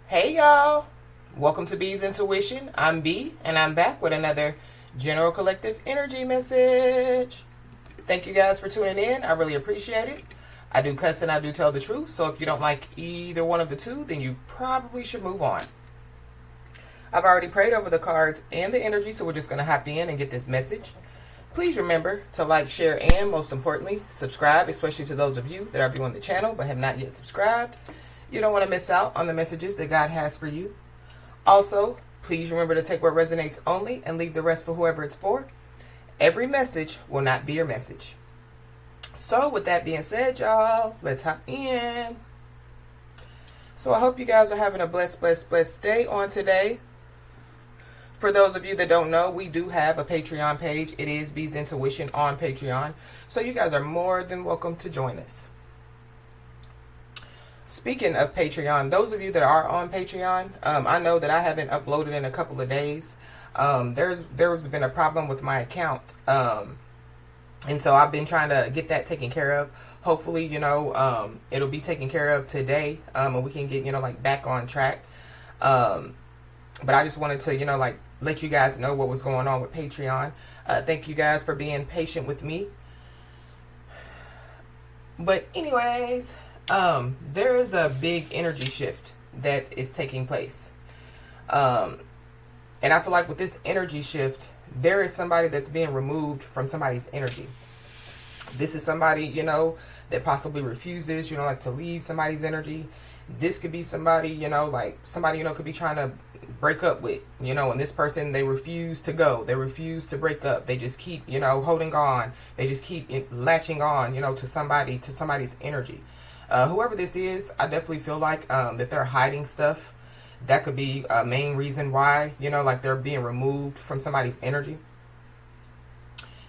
Hey y'all, welcome to B's Intuition. I'm B and I'm back with another general collective energy message. Thank you guys for tuning in. I really appreciate it. I do cuss and I do tell the truth, so if you don't like either one of the two, then you probably should move on. I've already prayed over the cards and the energy, so we're just going to hop in and get this message. Please remember to like, share, and most importantly, subscribe, especially to those of you that are viewing the channel but have not yet subscribed. You don't want to miss out on the messages that God has for you. Also, please remember to take what resonates only and leave the rest for whoever it's for. Every message will not be your message. So with that being said, y'all, let's hop in. So I hope you guys are having a blessed day on today. For those of you that don't know, we do have a Patreon page. It is B's Intuition on Patreon. So you guys are more than welcome to join us. Speaking of Patreon, those of you that are on Patreon, I know that I haven't uploaded in a couple of days. There's been a problem with my account. And so I've been trying to get that taken care of. Hopefully, it'll be taken care of today. And we can get, back on track. But I just wanted to, let you guys know what was going on with Patreon. Thank you guys for being patient with me. But anyways, there is a big energy shift that is taking place. And I feel like with this energy shift, there is somebody that's being removed from somebody's energy. This is somebody, that possibly refuses, to leave somebody's energy. This could be somebody, somebody, could be trying to break up with, and this person, they refuse to go. They refuse to break up. They just keep, holding on. They just keep latching on, to somebody's energy. Whoever this is, I definitely feel like that they're hiding stuff. That could be a main reason why, they're being removed from somebody's energy.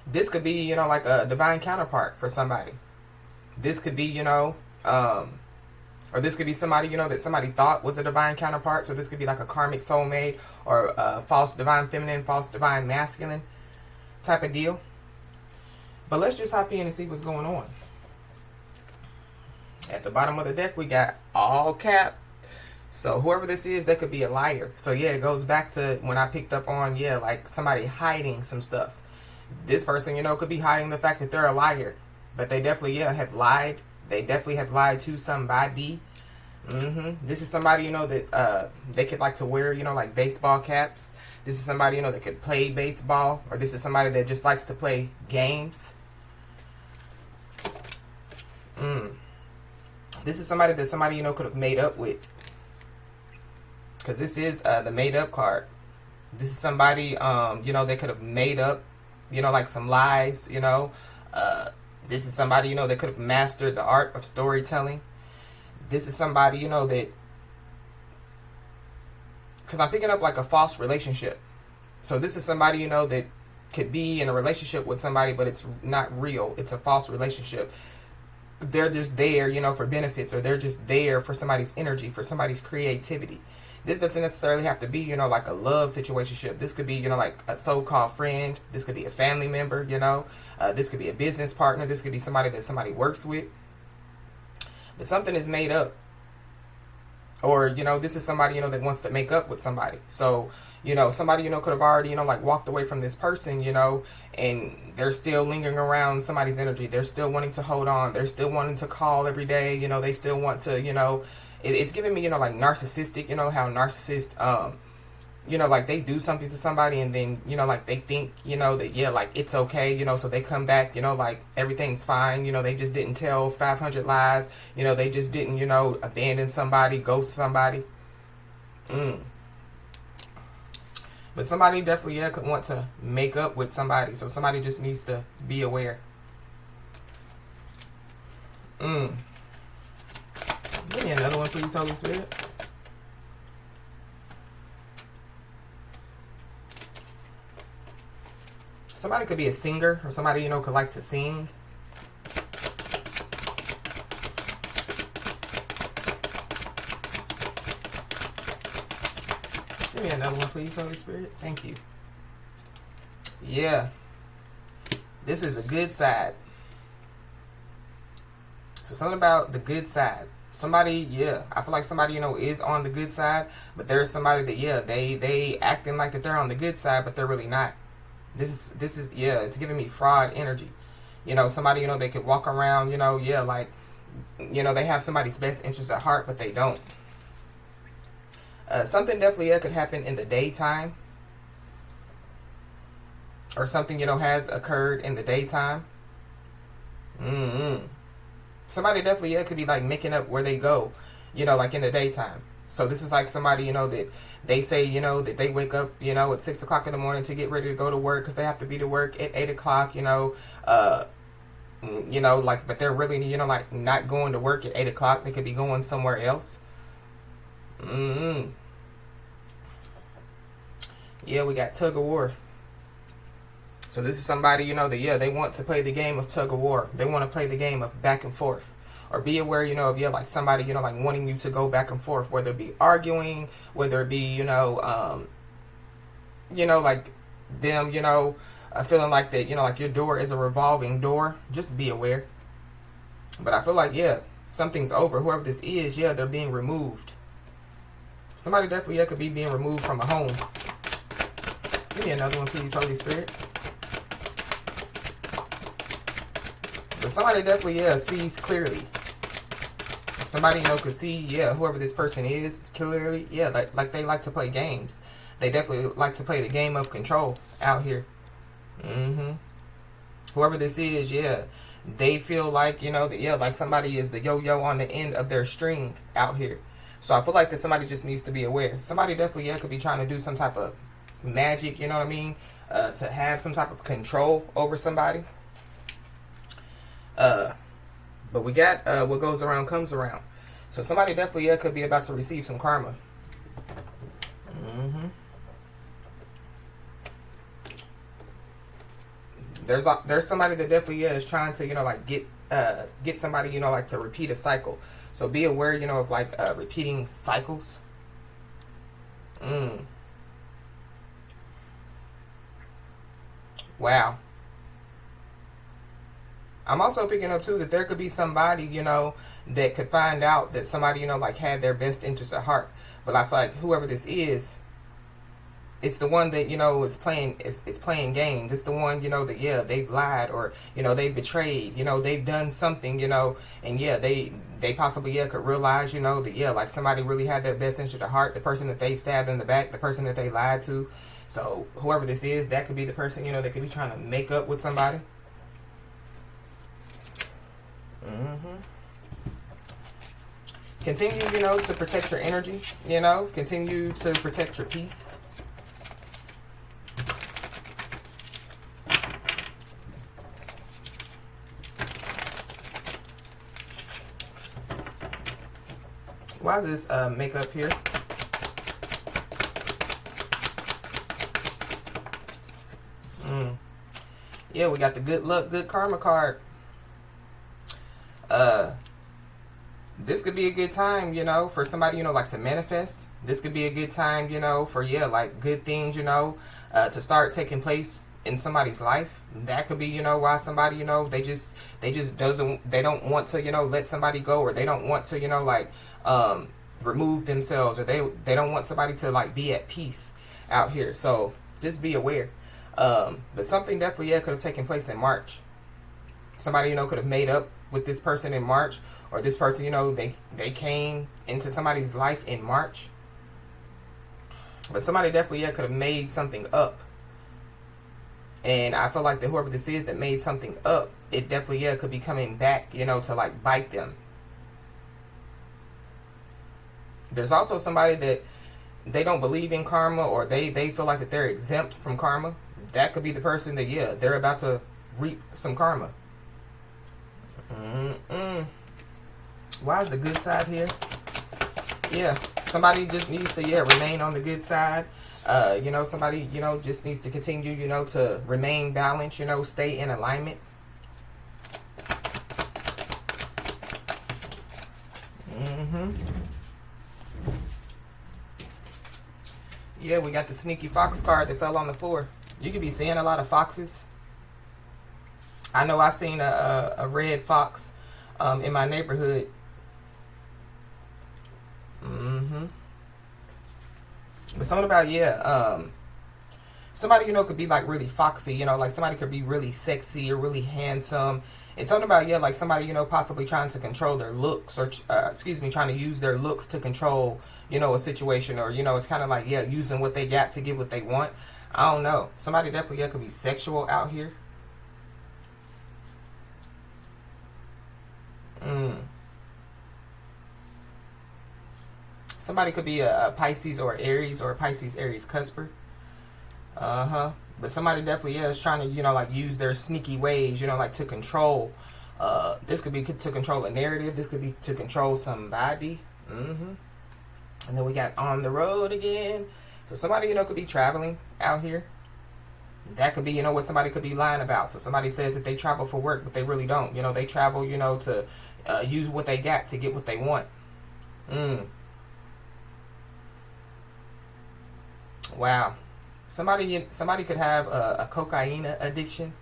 This could be, like a divine counterpart for somebody. This could be, or this could be somebody, that somebody thought was a divine counterpart. So this could be like a karmic soulmate or a false divine feminine, false divine masculine type of deal. But let's just hop in and see what's going on. At the bottom of the deck, we got all cap. So whoever this is, that could be a liar. So yeah, it goes back to when I picked up on, like somebody hiding some stuff. This person, could be hiding the fact that they're a liar. But they definitely, have lied. They definitely have lied to somebody. This is somebody, that they could like to wear, like baseball caps. This is somebody, that could play baseball. Or this is somebody that just likes to play games. This is somebody that somebody, could have made up with. Because this is the made up card. This is somebody, they could have made up, like some lies, This is somebody, that could have mastered the art of storytelling. This is somebody, that... Because I'm picking up like a false relationship. So this is somebody, that could be in a relationship with somebody, but it's not real. It's a false relationship. They're just there, for benefits, or they're just there for somebody's energy, for somebody's creativity. This doesn't necessarily have to be, like a love situationship. This could be, like a so-called friend. This could be a family member, This could be a business partner. This could be somebody that somebody works with. But something is made up. Or, this is somebody, that wants to make up with somebody. So, somebody, could have already, like walked away from this person, and they're still lingering around somebody's energy. They're still wanting to hold on. They're still wanting to call every day. They still want to, it's giving me, like narcissistic, how narcissists, like they do something to somebody and then, like they think, that, like it's okay, so they come back, like everything's fine, they just didn't tell 500 lies, they just didn't, abandon somebody, ghost somebody. But somebody definitely, could want to make up with somebody, so somebody just needs to be aware. Give me another one, please, Holy Spirit. Somebody could be a singer, or somebody, could like to sing. Give me another one, please, Holy Spirit. Thank you. Yeah. This is the good side. So something about the good side. Somebody, yeah, I feel like somebody, you know, is on the good side, but there's somebody that, yeah, they acting like that they're on the good side, but they're really not. This is yeah, it's giving me fraud energy. You know, somebody, you know, they could walk around, you know, yeah, like, you know, they have somebody's best interest at heart, but they don't. Something definitely, yeah, could happen in the daytime, or something, you know, has occurred in the daytime. Mm-hmm. Somebody definitely, yeah, could be like making up where they go, you know, like in the daytime. So this is like somebody, you know, that they say, you know, that they wake up, you know, at 6 o'clock in the morning to get ready to go to work because they have to be to work at 8 o'clock, you know, like, but they're really, you know, like not going to work at 8 o'clock. They could be going somewhere else. Mm-hmm. Yeah, we got tug of war. So this is somebody, you know, that, yeah, they want to play the game of tug of war. They want to play the game of back and forth. Or be aware, you know, of, yeah, like somebody, you know, like wanting you to go back and forth, whether it be arguing, whether it be, like them, feeling like that, you know, like your door is a revolving door. Just be aware. But I feel like, yeah, something's over. Whoever this is, yeah, they're being removed. Somebody definitely, yeah, could be being removed from a home. Give me another one, please, Holy Spirit. But somebody definitely, yeah, sees clearly. Somebody, you know, could see, yeah, whoever this person is clearly. Yeah, like they like to play games. They definitely like to play the game of control out here. Mm-hmm. Whoever this is, yeah, they feel like, you know, that, yeah, like somebody is the yo-yo on the end of their string out here. So I feel like that somebody just needs to be aware. Somebody definitely, yeah, could be trying to do some type of magic, you know what I mean? To have some type of control over somebody. But we got what goes around comes around. So somebody definitely, yeah, could be about to receive some karma. Mm-hmm. There's somebody that definitely, yeah, is trying to, you know, like get somebody, you know, like to repeat a cycle. So be aware, you know, of like repeating cycles. Wow. I'm also picking up too that there could be somebody, you know, that could find out that somebody, you know, like had their best interest at heart. But I feel like whoever this is, it's the one that, you know, is playing it's playing games. It's the one, you know, that, yeah, they've lied, or, you know, they've betrayed, you know, they've done something, you know, and yeah, they possibly, yeah, could realize, you know, that, yeah, like somebody really had their best interest at heart. The person that they stabbed in the back, the person that they lied to. So whoever this is, that could be the person, you know, that could be trying to make up with somebody. Mm-hmm. Continue, you know, to protect your energy, you know. Continue to protect your peace. Why is this makeup here? Yeah, we got the good luck, good karma card. This could be a good time, you know, for somebody, you know, like to manifest. This could be a good time, you know, for, yeah, like good things, you know, to start taking place in somebody's life. That could be, you know, why somebody, you know, they just they don't want to, you know, let somebody go, or they don't want to, you know, like remove themselves, or they don't want somebody to like be at peace out here. So just be aware. But something definitely, yeah, could have taken place in March. Somebody, you know, could have made up with this person in March, or this person, you know, they came into somebody's life in March. But somebody definitely, yeah, could have made something up. And I feel like that whoever this is that made something up, it definitely, yeah, could be coming back, you know, to like bite them. There's also somebody that they don't believe in karma, or they feel like that they're exempt from karma. That could be the person that, yeah, they're about to reap some karma. Why is the good side here? Yeah, somebody just needs to, yeah, remain on the good side. You know, somebody, you know, just needs to continue, you know, to remain balanced, you know, stay in alignment. Yeah, we got the sneaky fox card that fell on the floor. You could be seeing a lot of foxes. I know I seen a red fox in my neighborhood. Mm-hmm. But something about, yeah, somebody, you know, could be like really foxy, you know, like somebody could be really sexy or really handsome. And something about, yeah, like somebody, you know, possibly trying to control their looks or, excuse me, trying to use their looks to control, you know, a situation, or, you know, it's kind of like, yeah, using what they got to get what they want. I don't know. Somebody definitely, yeah, could be sexual out here. Mm. Somebody could be a Pisces or Aries, or a Pisces Aries cusper. Uh-huh. But somebody definitely, yeah, is trying to, you know, like use their sneaky ways, you know, like to control. This could be to control a narrative. This could be to control somebody. Mm-hmm. And then we got on the road again. So somebody, you know, could be traveling out here. That could be, you know, what somebody could be lying about. So somebody says that they travel for work, but they really don't. You know, they travel, you know, to use what they got to get what they want. Mm. Wow. Somebody could have a cocaine addiction,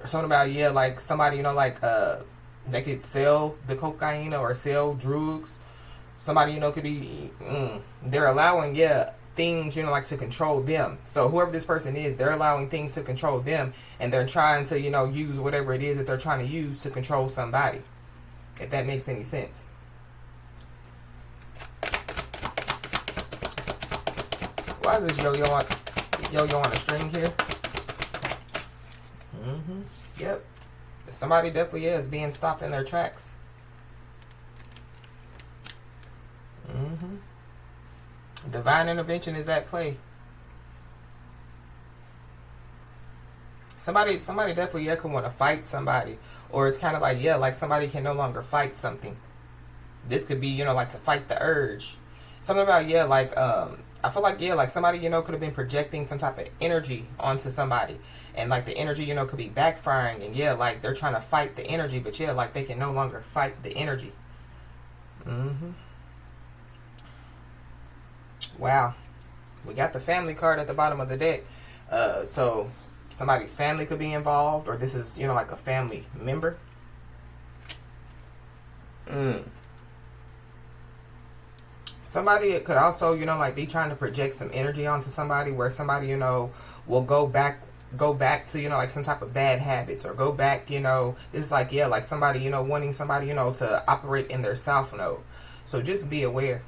or something about, yeah, like somebody, you know, like they could sell the cocaine or sell drugs. Somebody, you know, could be they're allowing, yeah, things, you know, like to control them. So whoever this person is, they're allowing things to control them, and they're trying to, you know, use whatever it is that they're trying to use to control somebody, if that makes any sense. Why is this yo-yo on a string here? Mm-hmm. Yep. Somebody definitely is being stopped in their tracks. Mm-hmm. Divine intervention is at play. Somebody definitely, yeah, could want to fight somebody. Or it's kind of like, yeah, like somebody can no longer fight something. This could be, you know, like to fight the urge. Something about, yeah, like, I feel like, yeah, like somebody, you know, could have been projecting some type of energy onto somebody. And like the energy, you know, could be backfiring. And yeah, like they're trying to fight the energy. But yeah, like they can no longer fight the energy. Mm-hmm. Wow. We got the family card at the bottom of the deck. So somebody's family could be involved. Or this is, you know, like a family member. Somebody could also, you know, like be trying to project some energy onto somebody, where somebody, you know, will go back to, you know, like some type of bad habits, or go back, you know, it's like, yeah, like somebody, you know, wanting somebody, you know, to operate in their south node. So just be aware.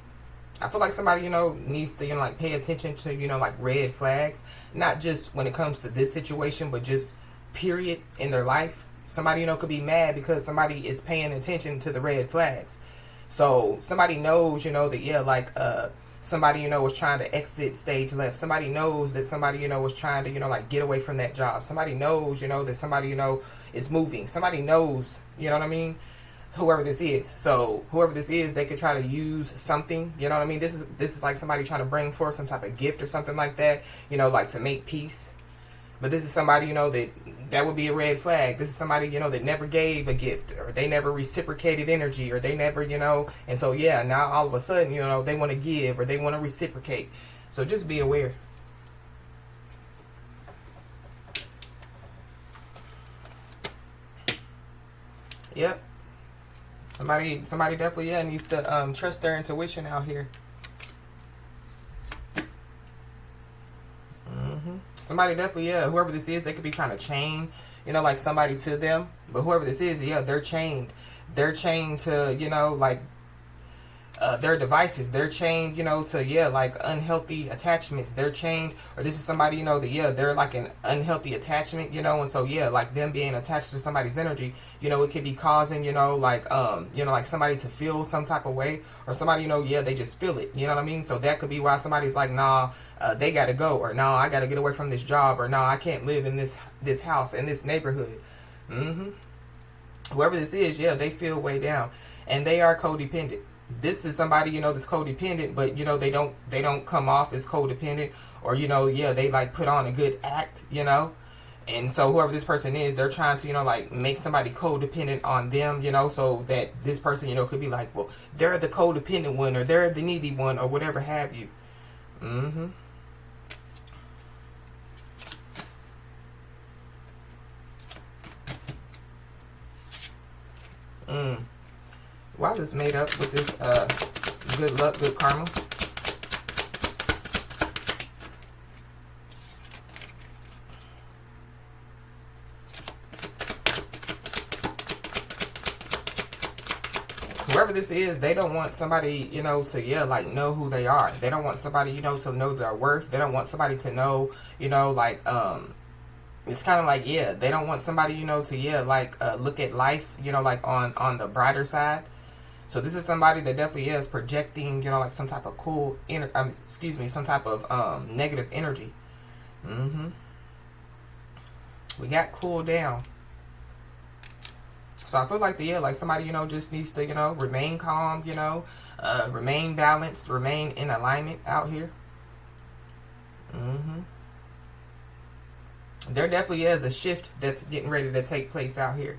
I feel like somebody, you know, needs to, you know, like pay attention to, you know, like red flags, not just when it comes to this situation, but just period in their life. Somebody, you know, could be mad because somebody is paying attention to the red flags. So somebody knows, you know, that, yeah, like somebody, you know, was trying to exit stage left. Somebody knows that somebody, you know, was trying to, you know, like get away from that job. Somebody knows, you know, that somebody, you know, is moving. Somebody knows, you know what I mean? Whoever this is. So whoever this is, they could try to use something, you know what I mean? This is like somebody trying to bring forth some type of gift or something like that, you know, like to make peace. But this is somebody, you know, that would be a red flag. This is somebody, you know, that never gave a gift, or they never reciprocated energy, or they never, you know, and so, yeah, now all of a sudden, you know, they want to give, or they want to reciprocate. So just be aware. Yep. Somebody definitely, yeah, needs to trust their intuition out here. Somebody definitely, yeah, whoever this is, they could be trying to chain, you know, like somebody to them. But whoever this is, yeah, they're chained. They're chained to, you know, like their devices. They're chained, you know, to, yeah, like unhealthy attachments. They're chained, or this is somebody, you know, that, yeah, they're like an unhealthy attachment, you know, and so, yeah, like them being attached to somebody's energy, you know, it could be causing, you know, like somebody to feel some type of way, or somebody, you know, yeah, they just feel it, you know what I mean? So that could be why somebody's like, nah, they gotta go, or nah, I gotta get away from this job, or nah, I can't live in this house, in this neighborhood. Whoever this is, yeah, they feel way down, and they are codependent. This is somebody, you know, that's codependent, but, you know, they don't come off as codependent, or, you know, yeah, they like put on a good act, you know. And so whoever this person is, they're trying to, you know, like make somebody codependent on them, you know, so that this person, you know, could be like, well, they're the codependent one, or they're the needy one, or whatever have you. Why is this made up with this good luck, good karma. Whoever this is, they don't want somebody, you know, to, yeah, like, know who they are. They don't want somebody, you know, to know their worth. They don't want somebody to know, you know, like, it's kind of like, yeah, they don't want somebody, you know, to, yeah, like, look at life, you know, like, on the brighter side. So this is somebody that definitely is projecting, you know, like, some type of cool, some type of, negative energy. We got cooled down. So I feel like like somebody, you know, just needs to, you know, remain calm, you know, remain balanced, remain in alignment out here. There definitely is a shift that's getting ready to take place out here.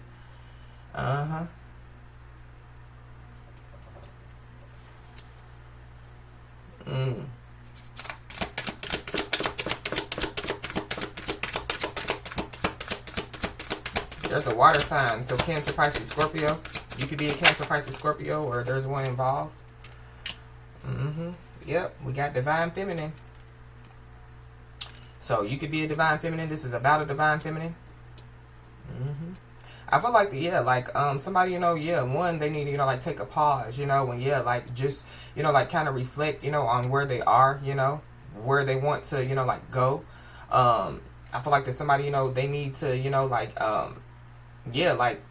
There's a water sign, so Cancer, Pisces, Scorpio. You could be a Cancer, Pisces, Scorpio, or there's one involved. Yep, we got Divine Feminine. So you could be a Divine Feminine. This is about a Divine Feminine. I feel like, yeah, like, somebody, you know, yeah, one, they need to, you know, like, take a pause, you know, and, yeah, like, just, you know, like, kind of reflect, you know, on where they are, you know, where they want to, you know, like, go. I feel like that somebody, you know, they need to, you know, like, yeah, like,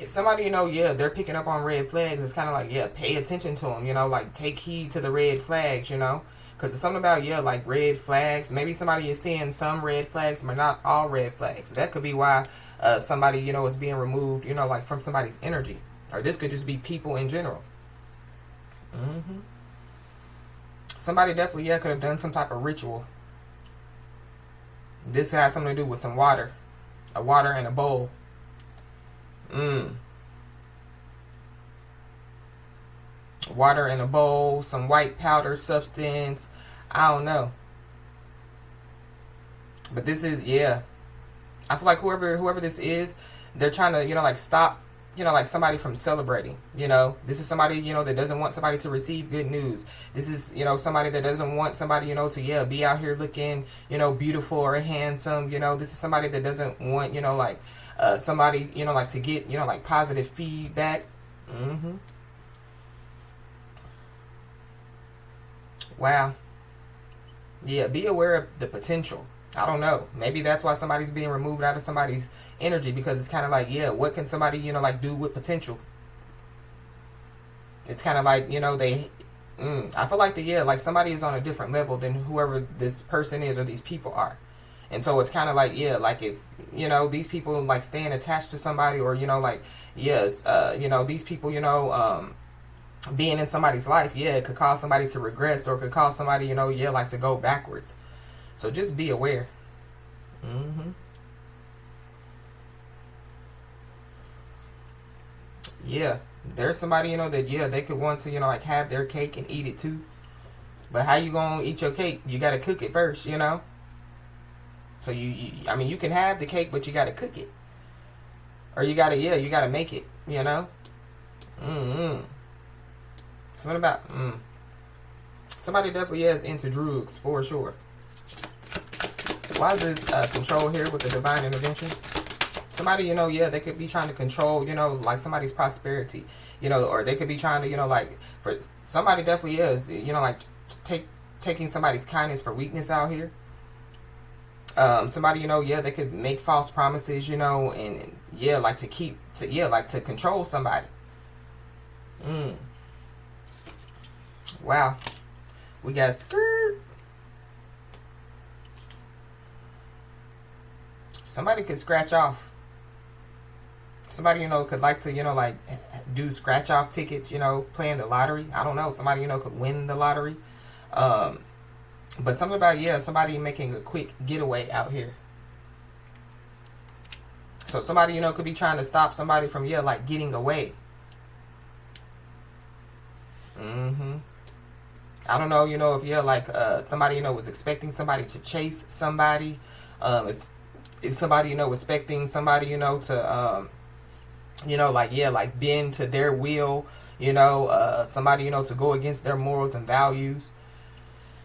if somebody, you know, yeah, they're picking up on red flags, it's kind of like, yeah, pay attention to them, you know, like, take heed to the red flags, you know, because it's something about, yeah, like, red flags. Maybe somebody is seeing some red flags, but not all red flags. That could be why somebody, you know, is being removed, you know, like, from somebody's energy. Or this could just be people in general. Somebody definitely, yeah, could have done some type of ritual. This has something to do with some water. A water in a bowl. Water in a bowl, some white powder substance. I don't know. But this is, yeah. I feel like whoever this is, they're trying to, you know, like, stop, you know, like, somebody from celebrating. You know, this is somebody, you know, that doesn't want somebody to receive good news. This is, you know, somebody that doesn't want somebody, you know, to, yeah, be out here looking, you know, beautiful or handsome. You know, this is somebody that doesn't want, you know, like, somebody, you know, like, to get, you know, like, positive feedback. Wow. Yeah, be aware of the potential. I don't know. Maybe that's why somebody's being removed out of somebody's energy, because it's kind of like, yeah, what can somebody, you know, like, do with potential? It's kind of like, you know, I feel like yeah, like, somebody is on a different level than whoever this person is or these people are. And so it's kind of like, yeah, like, if, you know, these people, like, staying attached to somebody, or, you know, like, yes, you know, these people, you know, being in somebody's life, yeah, it could cause somebody to regress, or it could cause somebody, you know, yeah, like, to go backwards. So just be aware. Yeah, there's somebody, you know, that, yeah, they could want to, you know, like, have their cake and eat it too. But how you gonna eat your cake? You gotta cook it first, you know. So I mean, you can have the cake, but you gotta cook it, or you gotta make it, you know. Something about somebody definitely is into drugs for sure. Why is this control here with the divine intervention? Somebody, you know, yeah, they could be trying to control, you know, like, somebody's prosperity, you know, or they could be trying to, you know, like, for somebody definitely is, you know, like, taking somebody's kindness for weakness out here. Somebody, you know, yeah, they could make false promises, you know, and yeah, like, to control somebody. Wow. We got skirt. Somebody could scratch off. Somebody, you know, could like to, you know, like, do scratch off tickets, you know, playing the lottery. I don't know. Somebody, you know, could win the lottery. But something about, yeah, somebody making a quick getaway out here. So somebody, you know, could be trying to stop somebody from, yeah, like, getting away. I don't know, you know, if, yeah, like, somebody, you know, was expecting somebody to chase somebody. If somebody, you know, expecting somebody, you know, to, you know, like, yeah, like, bend to their will, somebody, to go against their morals and values.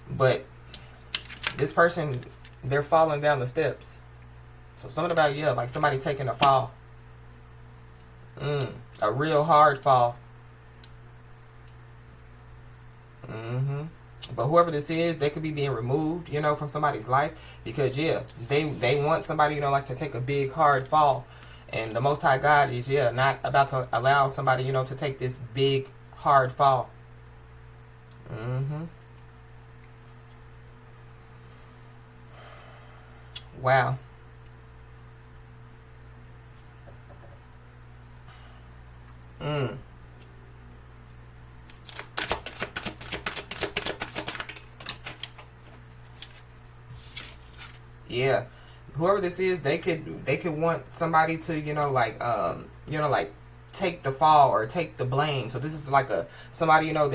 But this person, they're falling down the steps. So something about, like somebody taking a fall. A real hard fall. But whoever this is, they could be being removed, from somebody's life. Because, they want somebody, like to take a big, hard fall. And the Most High God is, not about to allow somebody, to take this big, hard fall. Wow. Yeah. Whoever this is, they could want somebody to, like take the fall or take the blame. So this is like somebody, that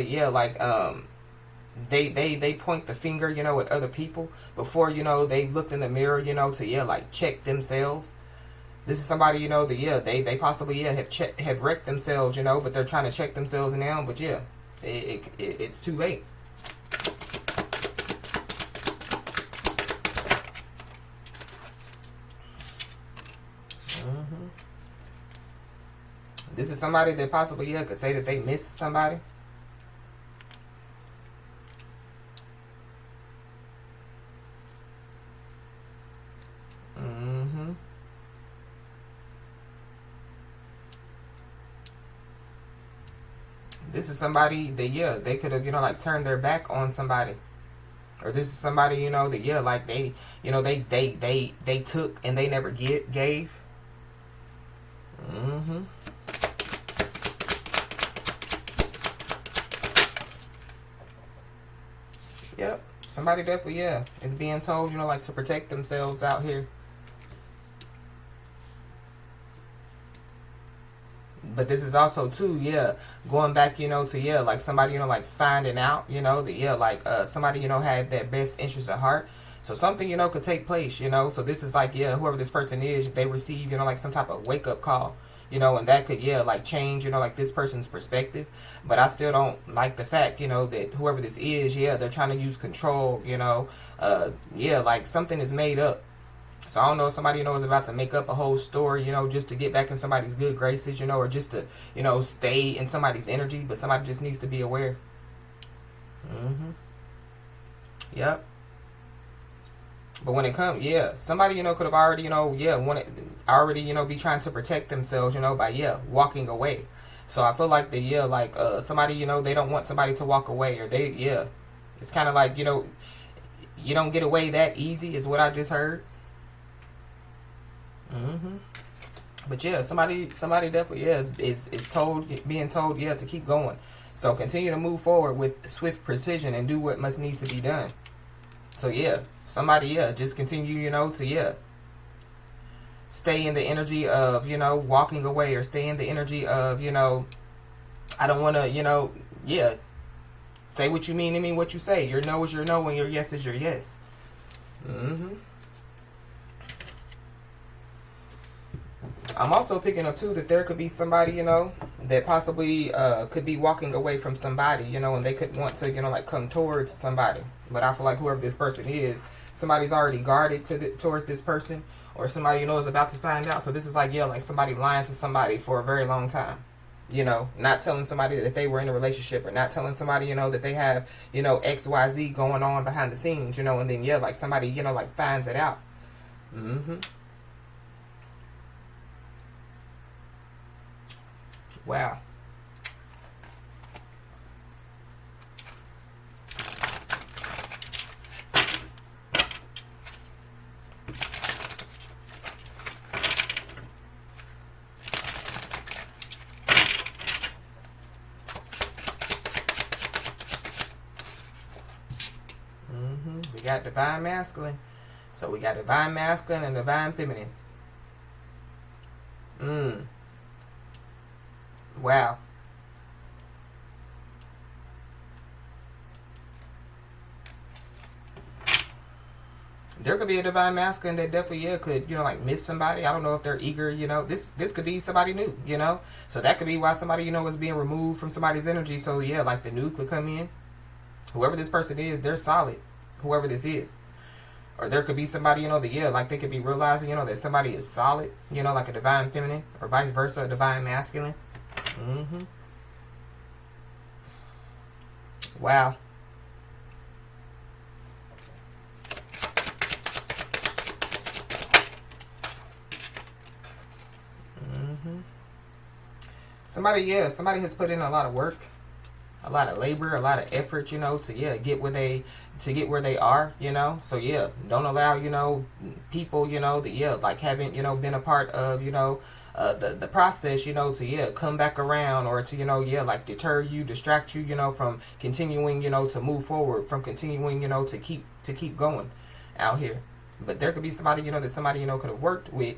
they point the finger, at other people before, they've looked in the mirror, to like check themselves. This is somebody, that they possibly have wrecked themselves, but they're trying to check themselves now. But it's too late. This is somebody that possibly could say that they missed somebody. This is somebody that they could have like turned their back on somebody. Or this is somebody that like they took and they never gave. Yep. Somebody definitely is being told like to protect themselves out here. But this is also too, going back, to like somebody, like finding out, that like somebody, had their best interest at heart. So something, could take place, So this is like, whoever this person is, they receive, like some type of wake up call, and that could, like change, like this person's perspective. But I still don't like the fact, that whoever this is, they're trying to use control, like something is made up. So I don't know if somebody, is about to make up a whole story, just to get back in somebody's good graces, or just to, stay in somebody's energy. But somebody just needs to be aware. Yep. But when it comes, somebody, could have already, be trying to protect themselves, by, walking away. So I feel like somebody, they don't want somebody to walk away, or it's kind of like, you don't get away that easy is what I just heard. But somebody definitely is being told to keep going. So continue to move forward with swift precision and do what must need to be done. So somebody just continue to stay in the energy of walking away, or stay in the energy of I don't want to say what you mean and mean what you say. Your no is your no and your yes is your yes. I'm also picking up too that there could be somebody, that possibly could be walking away from somebody, and they could want to, like come towards somebody. But I feel like whoever this person is, somebody's already guarded towards this person, or somebody, is about to find out. So this is like, like somebody lying to somebody for a very long time. Not telling somebody that they were in a relationship, or not telling somebody, that they have, XYZ going on behind the scenes, and then, like somebody, like finds it out. Wow. We got divine masculine. So we got divine masculine and divine feminine. Wow. there could be a divine masculine that definitely, yeah, could, like miss somebody. I don't know if they're eager, this could be somebody new, so that could be why somebody, is being removed from somebody's energy. So yeah, like the new could come in. Whoever this person is, they're solid, whoever this is. Or there could be somebody, that, yeah, like they could be realizing, that somebody is solid, like a divine feminine, or vice versa, a divine masculine. Wow. Somebody has put in a lot of work, a lot of labor, a lot of effort, to get where they are, So yeah, don't allow, people, that like haven't, been a part of, the process, to come back around, or to, like deter you, distract you, from continuing, to move forward, from continuing, to keep going out here. But there could be somebody, that somebody, could have worked with,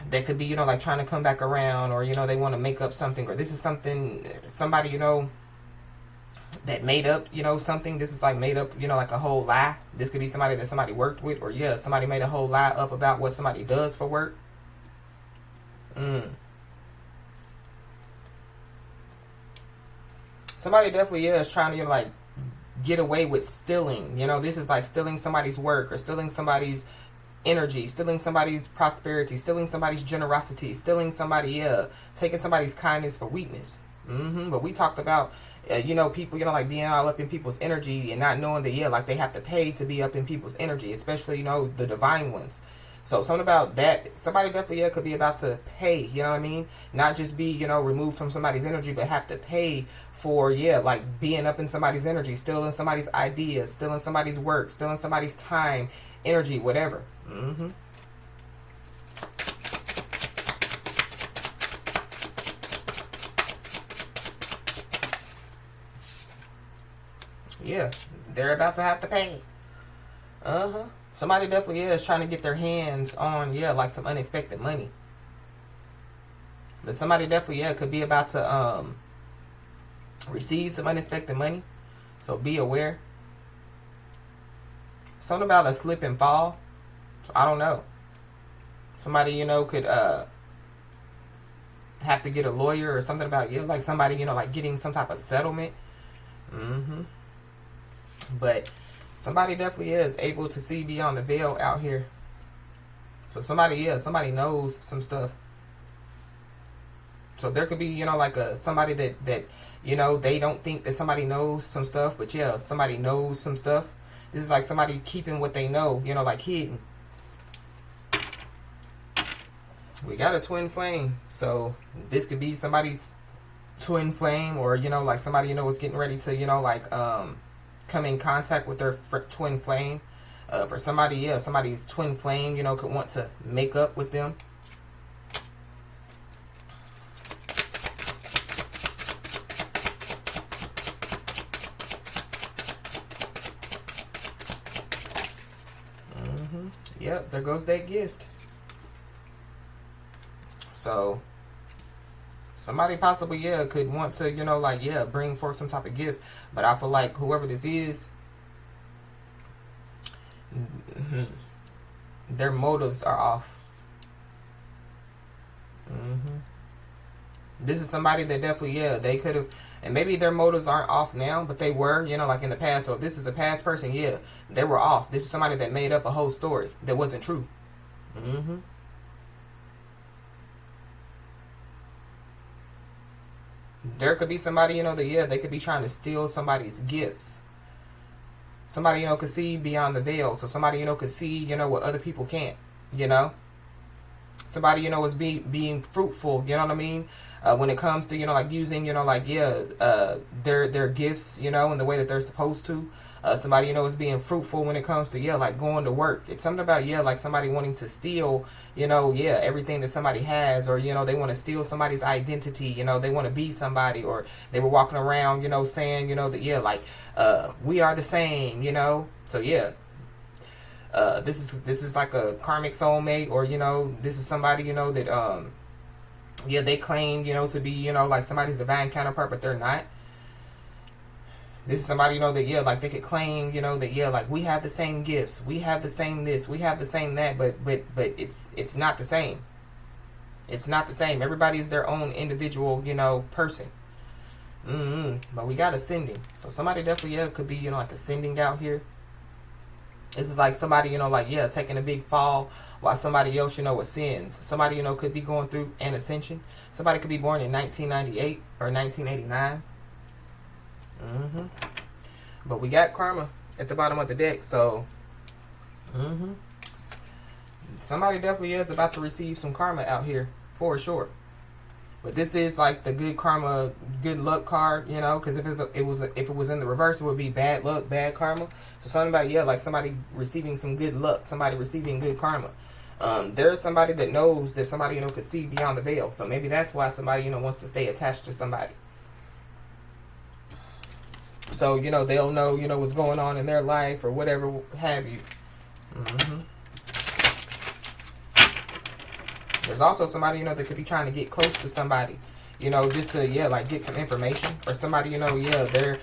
that could be, like trying to come back around, or, they want to make up something, or this is somebody, that made up, something. This is like made up, like a whole lie. This could be somebody that somebody worked with, or yeah, somebody made a whole lie up about what somebody does for work. Somebody definitely, is trying to, like get away with stealing. This is like stealing somebody's work, or stealing somebody's energy, stealing somebody's prosperity, stealing somebody's generosity, stealing somebody, taking somebody's kindness for weakness. But we talked about, people, like being all up in people's energy and not knowing that, like they have to pay to be up in people's energy, especially, the divine ones. So something about that, somebody definitely, could be about to pay, you know what I mean? Not just be, removed from somebody's energy, but have to pay for, like being up in somebody's energy, stealing somebody's ideas, stealing somebody's work, stealing somebody's time, energy, whatever. Yeah, they're about to have to pay. Somebody definitely is trying to get their hands on, like some unexpected money. But somebody definitely, could be about to receive some unexpected money. So be aware. Something about a slip and fall. So I don't know. Somebody, could have to get a lawyer, or something about, like somebody, like getting some type of settlement. But somebody definitely is able to see beyond the veil out here. So somebody knows some stuff. So there could be, like somebody that they don't think that somebody knows some stuff, but somebody knows some stuff. This is like somebody keeping what they know, like hidden. We got a twin flame, so this could be somebody's twin flame, or like somebody is getting ready to like come in contact with their twin flame. For somebody, somebody's twin flame, could want to make up with them. Yep, there goes that gift. So somebody possibly, could want to, like, bring forth some type of gift. But I feel like whoever this is, their motives are off. This is somebody that definitely, they could have, and maybe their motives aren't off now, but they were, like in the past. So if this is a past person, they were off. This is somebody that made up a whole story that wasn't true. There could be somebody, that, they could be trying to steal somebody's gifts. Somebody, could see beyond the veil. So somebody, could see, what other people can't, Somebody, is being fruitful, you know what I mean? When it comes to, like using, like, their gifts, in the way that they're supposed to. Somebody, is being fruitful when it comes to, like going to work. It's something about, like somebody wanting to steal, everything that somebody has, or, they want to steal somebody's identity, they want to be somebody, or they were walking around, saying, that, like, we are the same, So, this is like a karmic soulmate, or this is somebody that they claim to be like somebody's divine counterpart, but they're not. This is somebody, that, like they could claim, that, like we have the same gifts, we have the same this, we have the same that, but it's not the same. It's not the same. Everybody is their own individual, person. But we got ascending. So somebody definitely, could be, like ascending out here. This is like somebody, like, taking a big fall while somebody else, ascends. Somebody, could be going through an ascension. Somebody could be born in 1998 or 1989. But we got karma at the bottom of the deck. So, somebody definitely is about to receive some karma out here for sure. But this is like the good karma, good luck card, because if it was in the reverse, it would be bad luck, bad karma. So something about, like somebody receiving some good luck, somebody receiving good karma. There's somebody that knows that somebody, could see beyond the veil. So maybe that's why somebody, wants to stay attached to somebody. So, they'll know, what's going on in their life or whatever have you. There's also somebody, that could be trying to get close to somebody, just to, like get some information. Or somebody, they're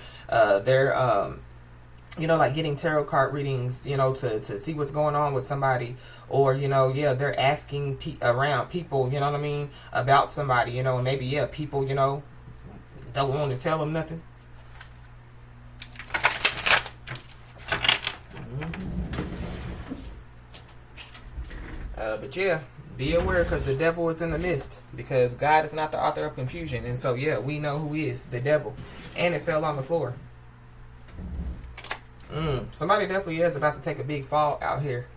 like getting tarot card readings, to see what's going on with somebody. Or, they're asking around people, you know what I mean, about somebody, and maybe, people, don't want to tell them nothing. But be aware, because the devil is in the midst, because God is not the author of confusion. And so, we know who is the devil. And it fell on the floor. Somebody definitely is about to take a big fall out here.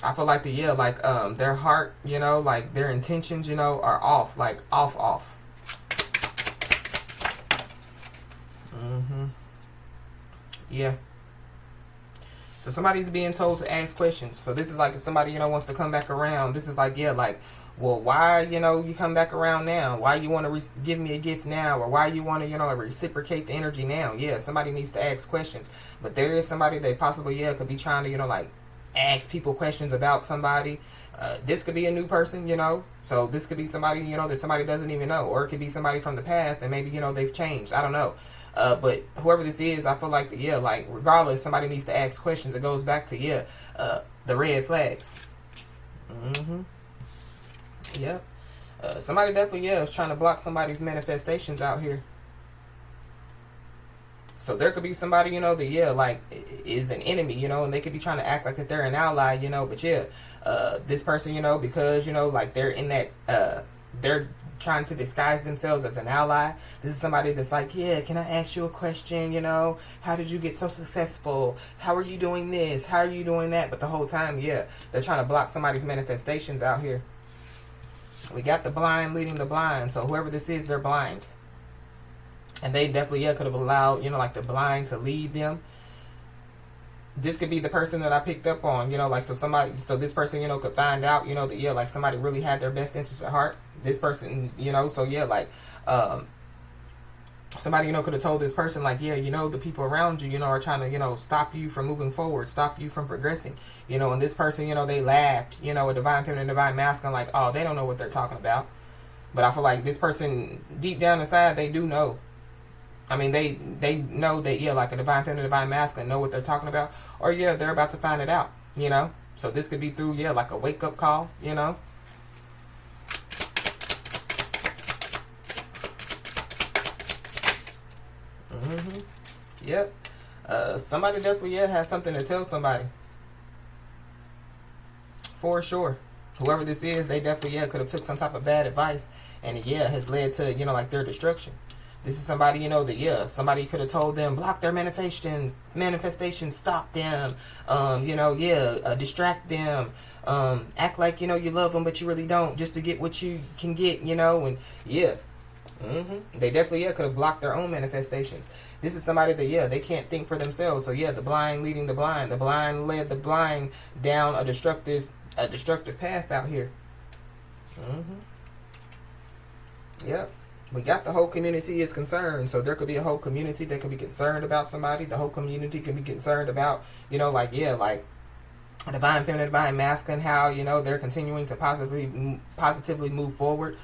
I feel like their heart, like their intentions, are off, like off. Yeah. So somebody's being told to ask questions. So this is like if somebody, wants to come back around. This is like, well, why, you come back around now? Why you want to give me a gift now? Or why you want to, reciprocate the energy now? Yeah, somebody needs to ask questions. But there is somebody that possibly, could be trying to, like ask people questions about somebody. This could be a new person, So this could be somebody, that somebody doesn't even know. Or it could be somebody from the past and maybe, they've changed. I don't know. But whoever this is, I feel like, like regardless, somebody needs to ask questions. It goes back to, the red flags. Yep. Somebody definitely, is trying to block somebody's manifestations out here. So there could be somebody, that, like is an enemy, and they could be trying to act like that they're an ally, but this person, because, like they're in that, they're trying to disguise themselves as an ally. This is somebody that's like, can I ask you a question? How did you get so successful? How are you doing this? How are you doing that? But the whole time, they're trying to block somebody's manifestations out here. We got the blind leading the blind. So whoever this is, they're blind. And they definitely, could have allowed, like the blind to lead them. This could be the person that I picked up on, so this person, could find out, that, like somebody really had their best interests at heart. This person, somebody, could have told this person, like, the people around you, are trying to, stop you from moving forward, stop you from progressing, and this person, they laughed, a divine feminine, divine masculine, like, oh, they don't know what they're talking about. But I feel like this person, deep down inside, they do know. I mean, they know that, like a divine feminine, divine masculine know what they're talking about. Or, they're about to find it out, So this could be through, like a wake-up call, Yep. Somebody definitely, has something to tell somebody. For sure. Whoever this is, they definitely, could have took some type of bad advice. And it, has led to, like their destruction. This is somebody, that, somebody could have told them, block their manifestations, stop them, distract them, act like, you love them, but you really don't, just to get what you can get, and, They definitely, could have blocked their own manifestations. This is somebody that, they can't think for themselves. So, the blind leading the blind. The blind led the blind down a destructive path out here. Yep. We got the whole community is concerned. So there could be a whole community that could be concerned about somebody. The whole community could be concerned about, like divine feminine, divine masculine, how, they're continuing to positively move forward.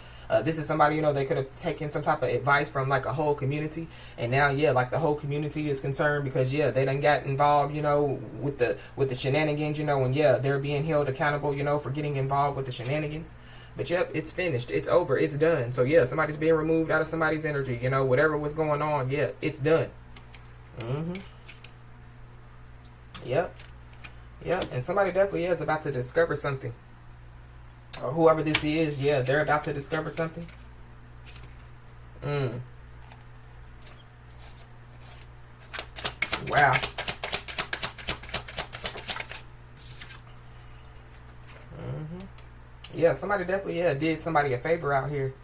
This is somebody, you know, they could have taken some type of advice from like a whole community, and now, yeah, like the whole community is concerned because, yeah, they done got involved, you know, with the shenanigans, you know, and yeah, they're being held accountable, you know, for getting involved with the shenanigans. But yep, it's finished. It's over. It's done. So yeah, somebody's being removed out of somebody's energy. You know, whatever was going on, yeah, it's done. Yep. Yep. And somebody definitely is about to discover something. Or whoever this is, yeah, they're about to discover something. Wow. Yeah, somebody definitely, yeah, did somebody a favor out here.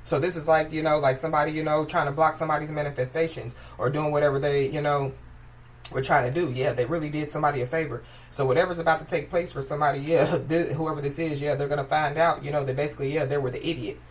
So this is like, you know, like somebody, you know, trying to block somebody's manifestations or doing whatever they, you know, were trying to do. Yeah, they really did somebody a favor. So whatever's about to take place for somebody, yeah, whoever this is, yeah, they're going to find out, you know, that basically, yeah, they were the idiot.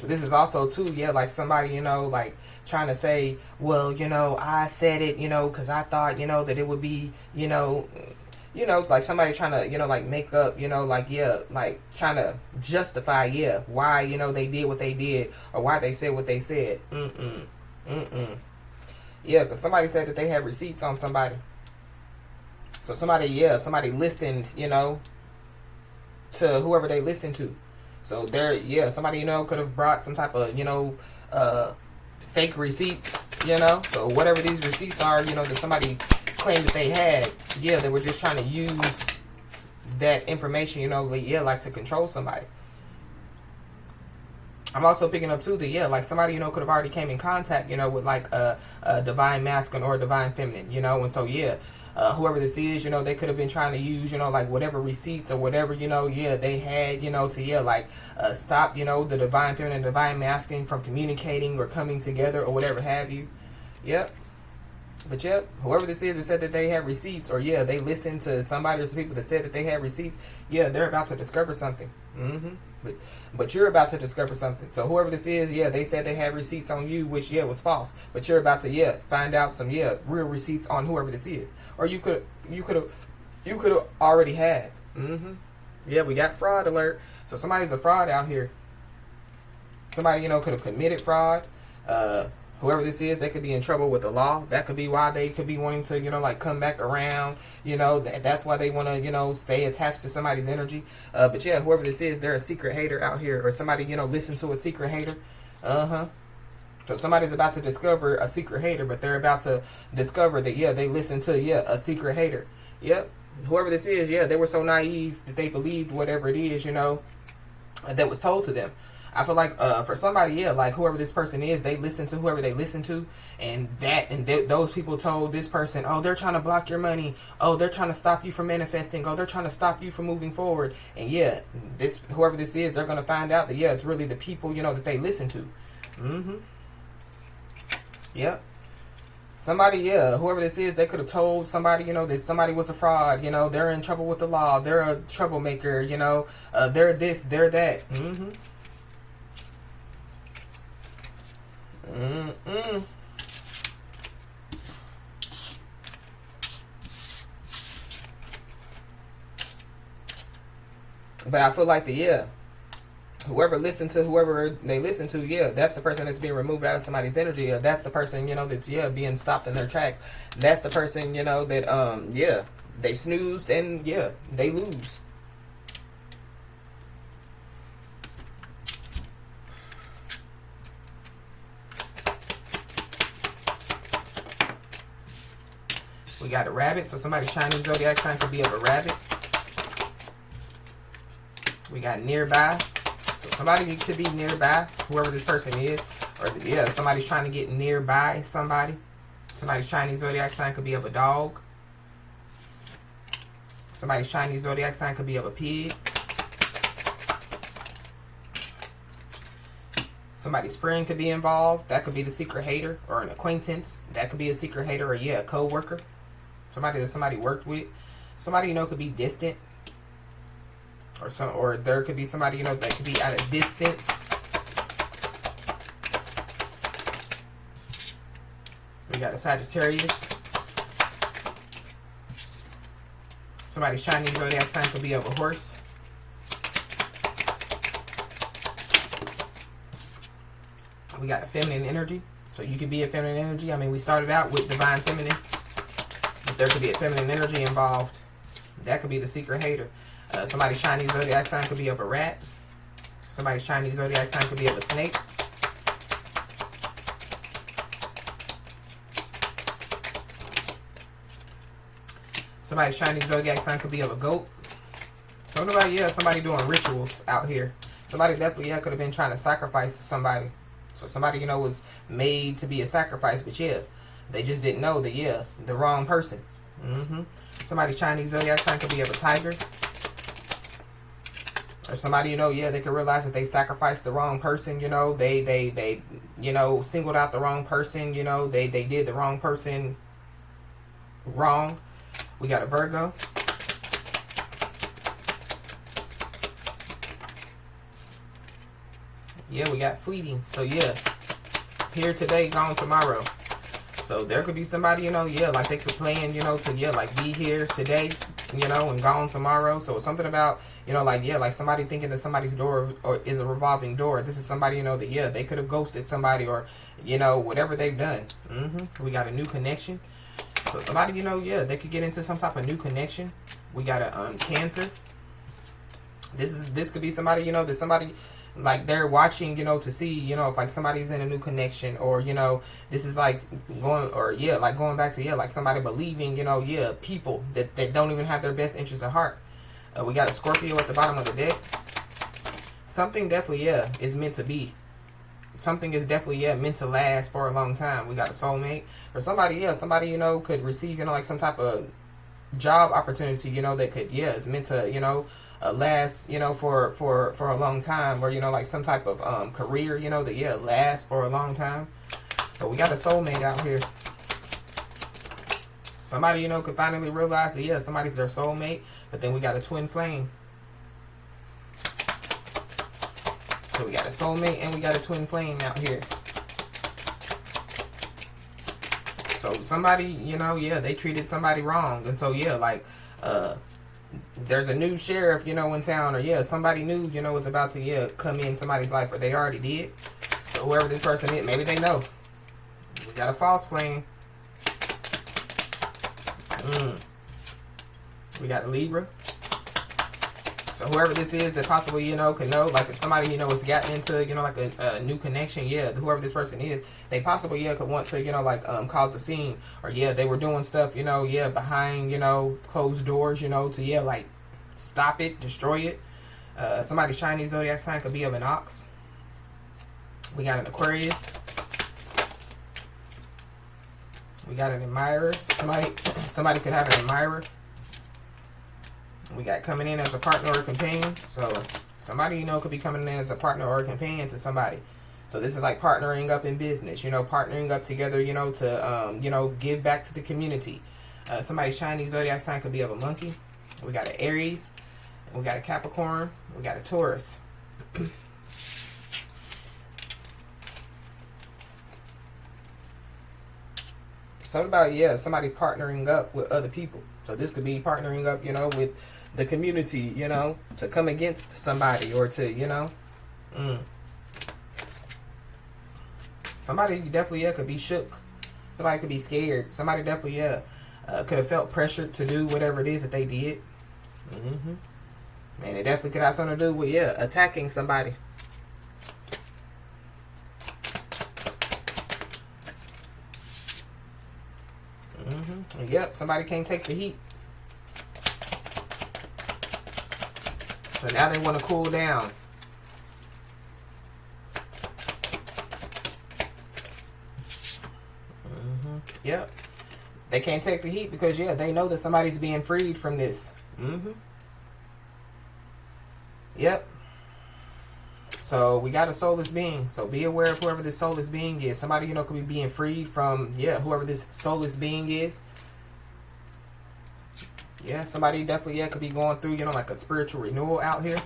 This is also too, yeah, like somebody, you know, like trying to say, well, you know, I said it, you know, because I thought, you know, that it would be, you know, like somebody trying to, you know, like make up, you know, like, yeah, like trying to justify, yeah, why, you know, they did what they did or why they said what they said. Yeah, because somebody said that they had receipts on somebody. So somebody, yeah, somebody listened, you know, to whoever they listened to. So there, yeah, somebody, you know, could have brought some type of, you know, fake receipts, you know. So whatever these receipts are, you know, that somebody claimed that they had, yeah, they were just trying to use that information, you know, like, yeah, like to control somebody. I'm also picking up too that, yeah, like somebody, you know, could have already came in contact, you know, with like a divine masculine or a divine feminine, you know, and so, yeah, whoever this is, you know, they could have been trying to use, you know, like whatever receipts or whatever, you know, yeah, they had, you know, to, yeah, like stop, you know, the divine feminine and divine masculine from communicating or coming together or whatever have you. Yep. But yep, whoever this is that said that they had receipts, or yeah, they listened to somebody or some people that said that they had receipts, yeah, they're about to discover something. But you're about to discover something. So whoever this is, yeah, they said they had receipts on you, which, yeah, was false. But you're about to, yeah, find out some, yeah, real receipts on whoever this is. Or you could have already had. Yeah, we got fraud alert. So somebody's a fraud out here. Somebody, you know, could have committed fraud. Whoever this is, they could be in trouble with the law. That could be why they could be wanting to, you know, like come back around. You know, that's why they want to, you know, stay attached to somebody's energy. But yeah, whoever this is, they're a secret hater out here. Or somebody, you know, listen to a secret hater. So somebody's about to discover a secret hater, but they're about to discover that, yeah, they listen to, yeah, a secret hater. Yep. Whoever this is, yeah, they were so naive that they believed whatever it is, you know, that was told to them. I feel like for somebody, yeah, like whoever this person is, they listen to whoever they listen to, and those people told this person, oh, they're trying to block your money, oh, they're trying to stop you from manifesting, oh, they're trying to stop you from moving forward, and yeah, whoever this is, they're gonna find out that, yeah, it's really the people, you know, that they listen to. Yep. Somebody, yeah, whoever this is, they could have told somebody, you know, that somebody was a fraud, you know, they're in trouble with the law, they're a troublemaker, you know, they're this, they're that. But I feel like whoever listened to whoever they listen to, yeah, that's the person that's being removed out of somebody's energy. That's the person, you know, that's, yeah, being stopped in their tracks. That's the person, you know, that yeah, they snoozed and yeah, they lose. We got a rabbit, so somebody's Chinese zodiac sign could be of a rabbit. We got nearby, so somebody could be nearby, whoever this person is, or yeah, somebody's trying to get nearby somebody. Somebody's Chinese zodiac sign could be of a dog. Somebody's Chinese zodiac sign could be of a pig. Somebody's friend could be involved. That could be the secret hater, or an acquaintance. That could be a secret hater, or yeah, a co-worker. Somebody that somebody worked with. Somebody, you know, could be distant. Or there could be somebody, you know, that could be at a distance. We got a Sagittarius. Somebody's Chinese zodiac sign could be of a horse. We got a feminine energy. So you could be a feminine energy. I mean, we started out with divine feminine. But there could be a feminine energy involved. That could be the secret hater. Somebody's Chinese zodiac sign could be of a rat. Somebody's Chinese zodiac sign could be of a snake. Somebody's Chinese zodiac sign could be of a goat. So nobody, yeah, somebody doing rituals out here. Somebody definitely, yeah, could have been trying to sacrifice somebody. So somebody, you know, was made to be a sacrifice, but yeah, they just didn't know that, yeah, the wrong person. Somebody's Chinese zodiac sign could be of a tiger. Or somebody, you know, yeah, they could realize that they sacrificed the wrong person, you know, they you know, singled out the wrong person, you know, they did the wrong person wrong. We got a Virgo. Yeah, we got fleeting. So yeah, here today, gone tomorrow. So there could be somebody, you know, yeah, like they could plan, you know, to, yeah, like be here today, you know, and gone tomorrow. So it's something about, you know, like, yeah, like somebody thinking that somebody's door is a revolving door. This is somebody, you know, that, yeah, they could have ghosted somebody or, you know, whatever they've done. We got a new connection. So somebody, you know, yeah, they could get into some type of new connection. We got a Cancer. This could be somebody, you know, that somebody, like, they're watching, you know, to see, you know, if like somebody's in a new connection, or, you know, this is like going, or yeah, like going back to, yeah, like somebody believing, you know, yeah, people that don't even have their best interests at heart. We got a Scorpio at the bottom of the deck. Something definitely, yeah, is meant to be. Something is definitely, yeah, meant to last for a long time. We got a soulmate. Or somebody, yeah, somebody, you know, could receive, you know, like some type of job opportunity, you know, that could, yeah, is meant to, you know, last, you know, for a long time. Or, you know, like some type of career, you know, that, yeah, lasts for a long time. But we got a soulmate out here. Somebody, you know, could finally realize that, yeah, somebody's their soulmate. But then we got a twin flame. So we got a soulmate and we got a twin flame out here. So somebody, you know, yeah, they treated somebody wrong. And so, yeah, like, there's a new sheriff, you know, in town. Or, yeah, somebody new, you know, is about to, yeah, come in somebody's life. Or they already did. So whoever this person is, maybe they know. We got a false flame. We got a Libra. So whoever this is that possibly, you know, could know, like if somebody, you know, has gotten into, you know, like a new connection, yeah, whoever this person is, they possibly, yeah, could want to, you know, like cause a scene. Or, yeah, they were doing stuff, you know, yeah, behind, you know, closed doors, you know, to, yeah, like stop it, destroy it. Somebody's Chinese zodiac sign could be of an ox. We got an Aquarius. We got an admirer. So somebody could have an admirer. We got coming in as a partner or a companion. So somebody, you know, could be coming in as a partner or a companion to somebody. So this is like partnering up in business, you know, partnering up together, you know, to, you know, give back to the community. Somebody's Chinese zodiac sign could be of a monkey. We got an Aries. We got a Capricorn. We got a Taurus. Something about, yeah, somebody partnering up with other people. So this could be partnering up, you know, with the community, you know, to come against somebody or to, you know. Somebody definitely, yeah, could be shook. Somebody could be scared. Somebody definitely, yeah, could have felt pressured to do whatever it is that they did. And it definitely could have something to do with, yeah, attacking somebody. Yep, somebody can't take the heat. So now they want to cool down. Yep. They can't take the heat because, yeah, they know that somebody's being freed from this. Yep. So we got a soulless being. So be aware of whoever this soulless being is. Somebody, you know, could be being freed from, yeah, whoever this soulless being is. Yeah, somebody definitely, yeah, could be going through, you know, like a spiritual renewal out here.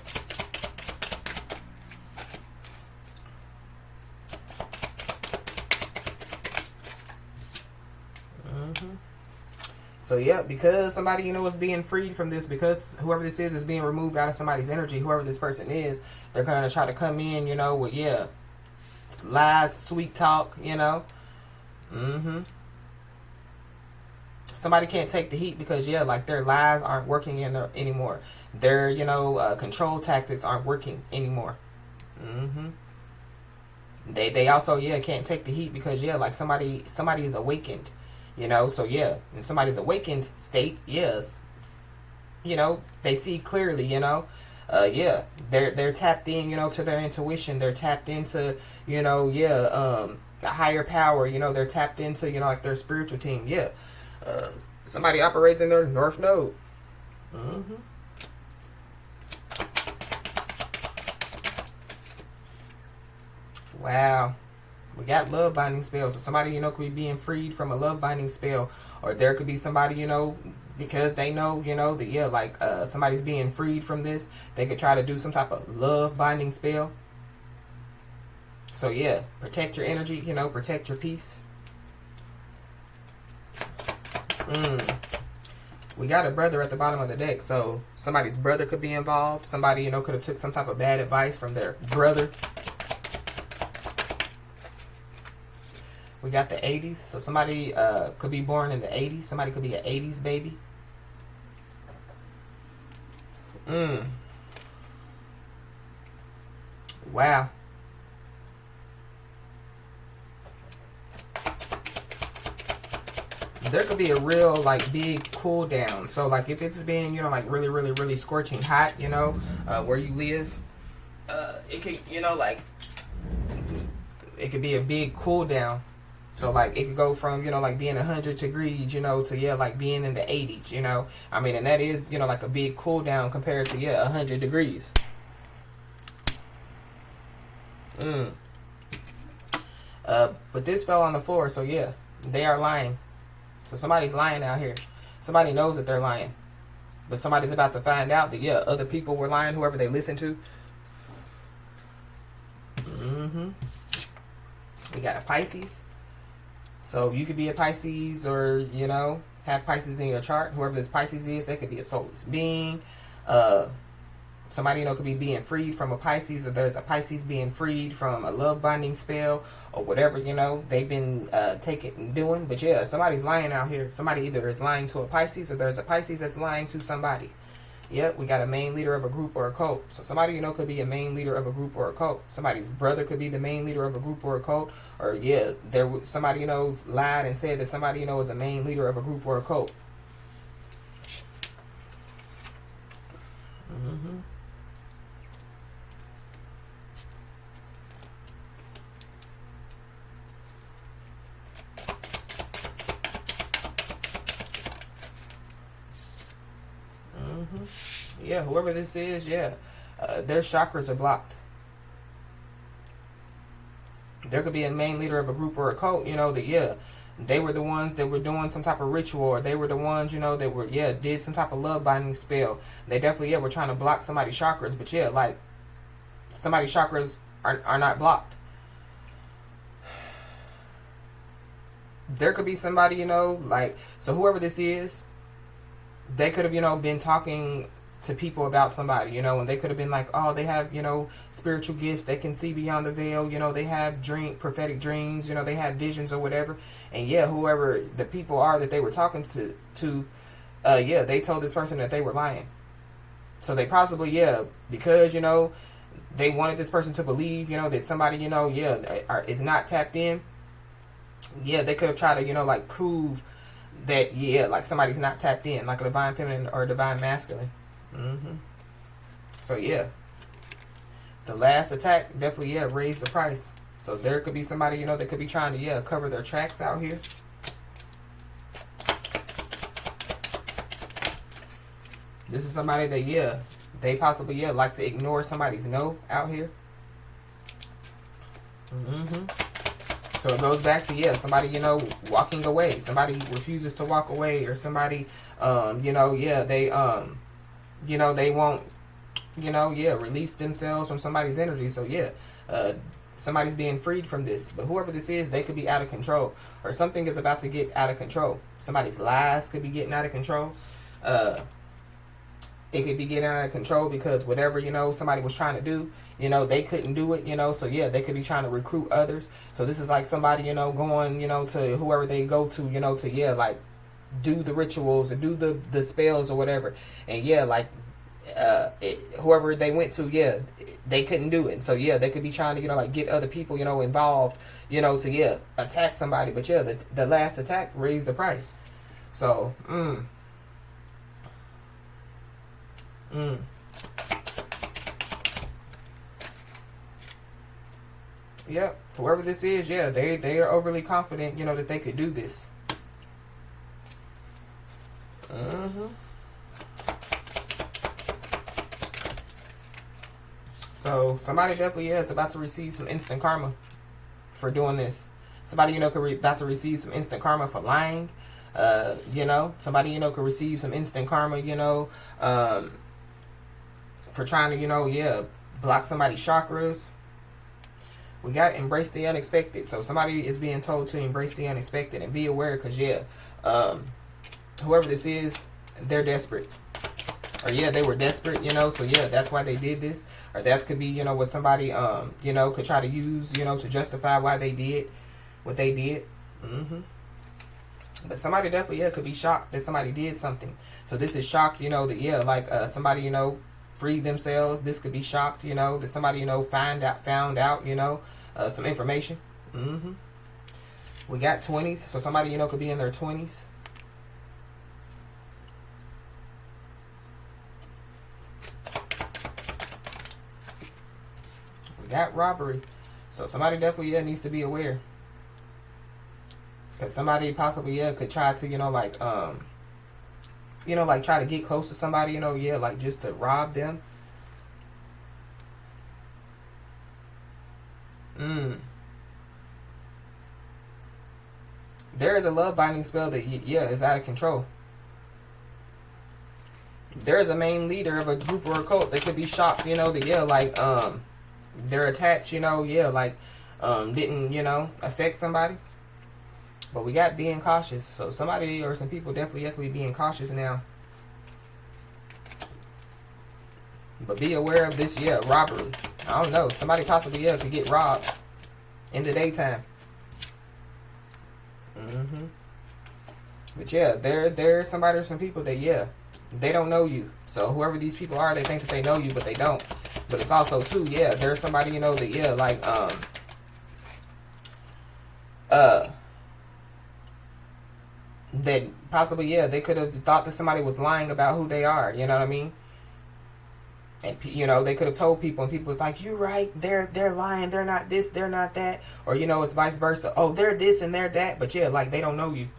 So yeah, because somebody, you know, is being freed from this, because whoever this is being removed out of somebody's energy, whoever this person is, they're gonna try to come in, you know, with yeah, lies, sweet talk, you know. Somebody can't take the heat because yeah, like their lies aren't working in there anymore. Their, you know, control tactics aren't working anymore. They also yeah can't take the heat because yeah, like somebody is awakened, you know. So yeah, in somebody's awakened state, yes, you know, they see clearly, you know. Yeah, they're tapped in, you know, to their intuition. They're tapped into, you know, yeah, a higher power. You know, they're tapped into, you know, like their spiritual team. Yeah, somebody operates in their north node. Wow. We got love binding spells. So somebody, you know, could be being freed from a love binding spell. Or there could be somebody, you know, because they know, you know, that, yeah, like somebody's being freed from this. They could try to do some type of love binding spell. So, yeah, protect your energy, you know, protect your peace. We got a brother at the bottom of the deck. So somebody's brother could be involved. Somebody, you know, could have took some type of bad advice from their brother. We got the 80s. So somebody could be born in the 80s. Somebody could be an 80s baby. Wow. There could be a real, like, big cool down. So, like, if it's been, you know, like, really, really, really scorching hot, you know, where you live, it could, you know, like, it could be a big cool down. So, like, it could go from, you know, like, being 100 degrees, you know, to, yeah, like, being in the 80s, you know. I mean, and that is, you know, like, a big cool down compared to, yeah, 100 degrees. But this fell on the floor, so, yeah, they are lying. So somebody's lying out here. Somebody knows that they're lying. But somebody's about to find out that, yeah, other people were lying, whoever they listen to. We got a Pisces. So you could be a Pisces or, you know, have Pisces in your chart. Whoever this Pisces is, they could be a soulless being. Somebody, you know, could be being freed from a Pisces, or there's a Pisces being freed from a love binding spell, or whatever, you know, they've been taking and doing. But yeah, somebody's lying out here. Somebody either is lying to a Pisces, or there's a Pisces that's lying to somebody. Yep, we got a main leader of a group or a cult. So somebody, you know, could be a main leader of a group or a cult. Somebody's brother could be the main leader of a group or a cult. Or yeah, somebody, you know, lied and said that somebody, you know, is a main leader of a group or a cult. Yeah, whoever this is, yeah, their chakras are blocked. There could be a main leader of a group or a cult, you know, that, yeah, they were the ones that were doing some type of ritual, or they were the ones, you know, that were, yeah, did some type of love binding spell. They definitely, yeah, were trying to block somebody's chakras, but yeah, like, somebody's chakras are not blocked. There could be somebody, you know, like, so whoever this is, they could have, you know, been talking to people about somebody, you know, and they could have been like, oh, they have, you know, spiritual gifts, they can see beyond the veil, you know, they have prophetic dreams, you know, they have visions or whatever. And yeah, whoever the people are that they were talking to yeah, they told this person that they were lying. So they possibly, yeah, because, you know, they wanted this person to believe, you know, that somebody, you know, yeah, is not tapped in. Yeah, they could have tried to, you know, like, prove that, yeah, like, somebody's not tapped in, like a divine feminine or a divine masculine. So yeah, the last attack definitely, yeah, raised the price. So there could be somebody, you know, that could be trying to, yeah, cover their tracks out here. This is somebody that, yeah, they possibly, yeah, like to ignore somebody's no out here. So it goes back to, yeah, somebody, you know, walking away. Somebody refuses to walk away, or somebody, you know, yeah, they, you know, they won't, you know, yeah, release themselves from somebody's energy. So yeah, somebody's being freed from this. But whoever this is, they could be out of control, or something is about to get out of control. Somebody's lies could be getting out of control. It could be getting out of control because whatever, somebody was trying to do, they couldn't do it, so yeah, they could be trying to recruit others. So this is like somebody, going, to whoever they go to, to, yeah, like do the rituals or do the spells or whatever. And yeah, like, whoever they went to, yeah, they couldn't do it. So yeah, they could be trying to, like get other people, involved, to, yeah, attack somebody. But yeah, the last attack raised the price. So, Yep. Whoever this is, yeah, they are overly confident, that they could do this. So somebody definitely, yeah, is about to receive some instant karma for doing this. Somebody, about to receive some instant karma for lying. Somebody, could receive some instant karma, for trying to, yeah, block somebody's chakras. We got embrace the unexpected. So somebody is being told to embrace the unexpected and be aware, because, yeah, whoever this is, they're desperate. Or, yeah, they were desperate, so, yeah, that's why they did this. Or that could be, what somebody, could try to use, to justify why they did what they did. But somebody definitely, yeah, could be shocked that somebody did something. So this is shocked, that, yeah, like, somebody, freed themselves. This could be shocked, that somebody, found out, some information. We got 20s. So somebody, could be in their 20s. We got robbery. So somebody definitely, yeah, needs to be aware. Because somebody possibly, yeah, could try to, like, like try to get close to somebody, yeah, like just to rob them. There is a love binding spell that, yeah, is out of control. There is a main leader of a group or a cult that could be shocked, that, yeah, like, they're attached, yeah, like, didn't, affect somebody. But we got being cautious. So somebody or some people definitely have to be being cautious now. But be aware of this, yeah, robbery. I don't know. Somebody possibly, yeah, could get robbed in the daytime. But yeah, there's somebody or some people that, yeah, they don't know you. So whoever these people are, they think that they know you, but they don't. But it's also too, yeah, there's somebody, that, yeah, like, that possibly, yeah, they could have thought that somebody was lying about who they are, you know what I mean? And, they could have told people, and people was like, you're right, they're lying, they're not this, they're not that. Or, it's vice versa. Oh, they're this and they're that. But, yeah, like, they don't know you.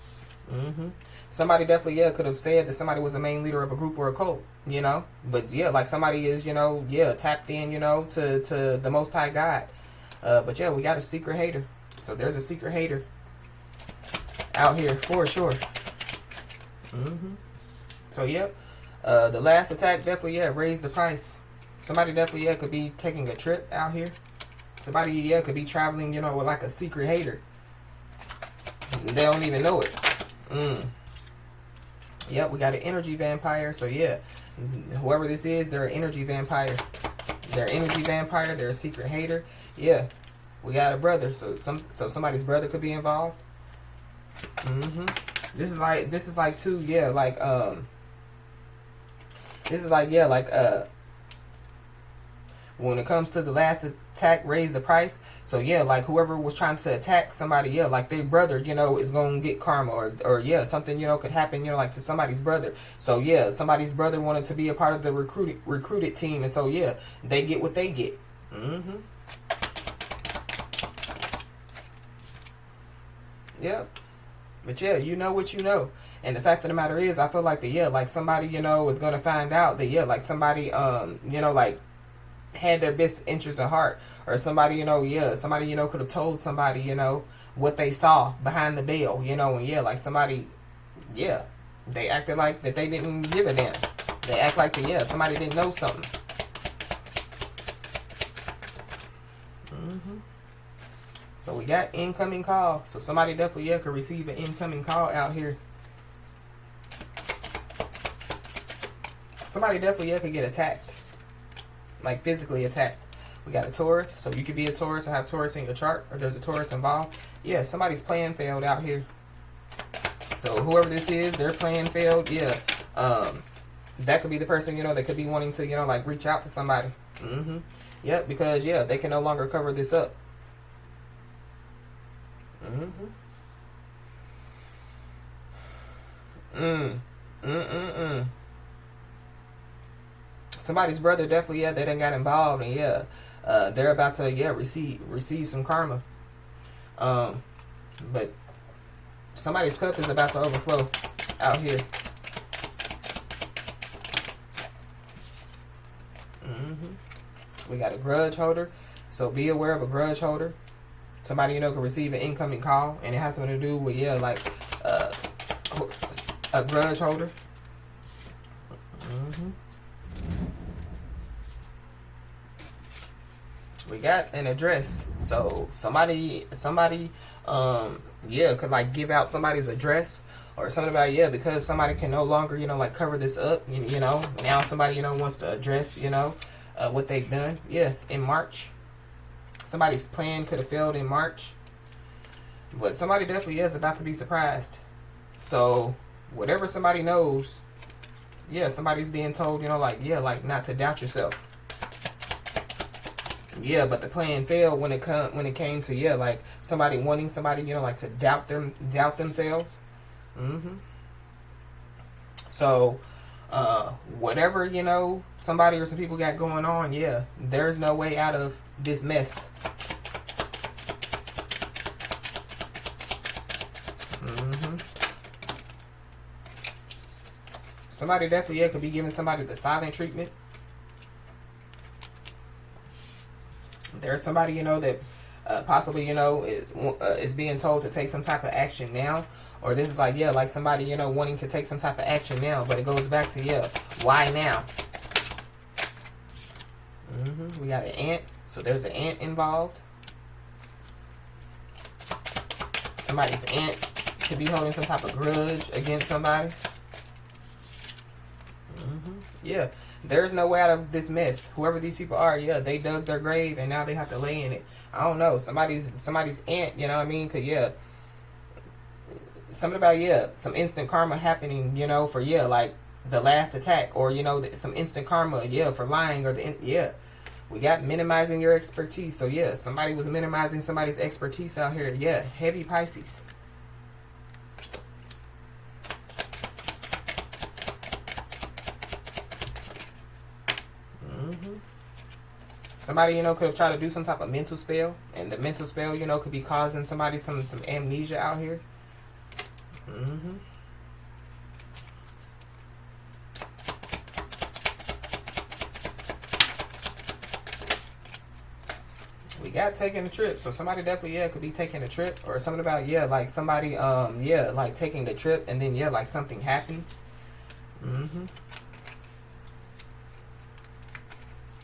Somebody definitely, yeah, could have said that somebody was a main leader of a group or a cult, But, yeah, like, somebody is, yeah, tapped in, to the Most High God. But, yeah, we got a secret hater. So there's a secret hater out here for sure. So, yep. The last attack definitely, yeah, raised the price. Somebody definitely, yeah, could be taking a trip out here. Somebody, yeah, could be traveling, with like a secret hater. They don't even know it. Yep, we got an energy vampire. So, yeah, whoever this is, they're an energy vampire. They're an energy vampire. They're a secret hater. Yeah, we got a brother. So somebody's brother could be involved. This is like too, yeah, like, this is like, yeah, like, when it comes to the last attack, raise the price. So, yeah, like, whoever was trying to attack somebody, yeah, like, their brother, is going to get karma. Or, yeah, something, could happen, like, to somebody's brother. So, yeah, somebody's brother wanted to be a part of the recruited team. And so, yeah, they get what they get. Yep. But, yeah, you know what you know. And the fact of the matter is, I feel like that, yeah, like, somebody, is going to find out that, yeah, like, somebody, like, had their best interests at heart. Or somebody, yeah, somebody, could have told somebody, what they saw behind the veil, and, yeah, like, somebody, yeah, they acted like that they didn't give a damn. They act like that, yeah, somebody didn't know something. So we got incoming call. So somebody definitely, yeah, could receive an incoming call out here. Somebody definitely, yeah, could get attacked. Like physically attacked. We got a Taurus. So you could be a Taurus and have Taurus in your chart. Or there's a Taurus involved. Yeah, somebody's plan failed out here. So whoever this is, their plan failed. Yeah. That could be the person, you know, that could be wanting to, you know, like reach out to somebody. Yep, because, yeah, they can no longer cover this up. Somebody's brother definitely, yeah, they done got involved, and yeah, they're about to, yeah, receive some karma. But somebody's cup is about to overflow out here. We got a grudge holder, so be aware of a grudge holder. Somebody, you know, can receive an incoming call, and it has something to do with, yeah, like a grudge holder. We got an address, so somebody, yeah, could like give out somebody's address or something about, yeah, because somebody can no longer, you know, like cover this up. You know, now somebody, you know, wants to address, you know, what they've done. Yeah, in March. Somebody's plan could have failed in March. But somebody definitely is about to be surprised. So, whatever somebody knows, yeah, somebody's being told, you know, like, yeah, like not to doubt yourself. Yeah, but the plan failed when it came to, yeah, like somebody wanting somebody, you know, like to doubt themselves. So, whatever, you know, somebody or some people got going on, yeah, there's no way out of this mess. Somebody definitely, yeah, could be giving somebody the silent treatment. There's somebody, you know, that possibly, you know, is being told to take some type of action now. Or this is like, yeah, like somebody, you know, wanting to take some type of action now. But it goes back to, yeah, why now? We got an ant. So there's an ant involved. Somebody's ant could be holding some type of grudge against somebody. Yeah, there's no way out of this mess. Whoever these people are, yeah, they dug their grave and now they have to lay in it. I don't know. Somebody's ant, you know what I mean? Cause yeah, something about, yeah, some instant karma happening, you know, for, yeah, like the last attack, or, you know, some instant karma, yeah, for lying, or yeah. We got minimizing your expertise. So yeah, somebody was minimizing somebody's expertise out here. Yeah, heavy Pisces. Somebody, you know, could have tried to do some type of mental spell, and the mental spell, you know, could be causing somebody some amnesia out here. We got taking a trip, so somebody definitely, yeah, could be taking a trip, or something about, yeah, like somebody, yeah, like taking a trip, and then, yeah, like something happens.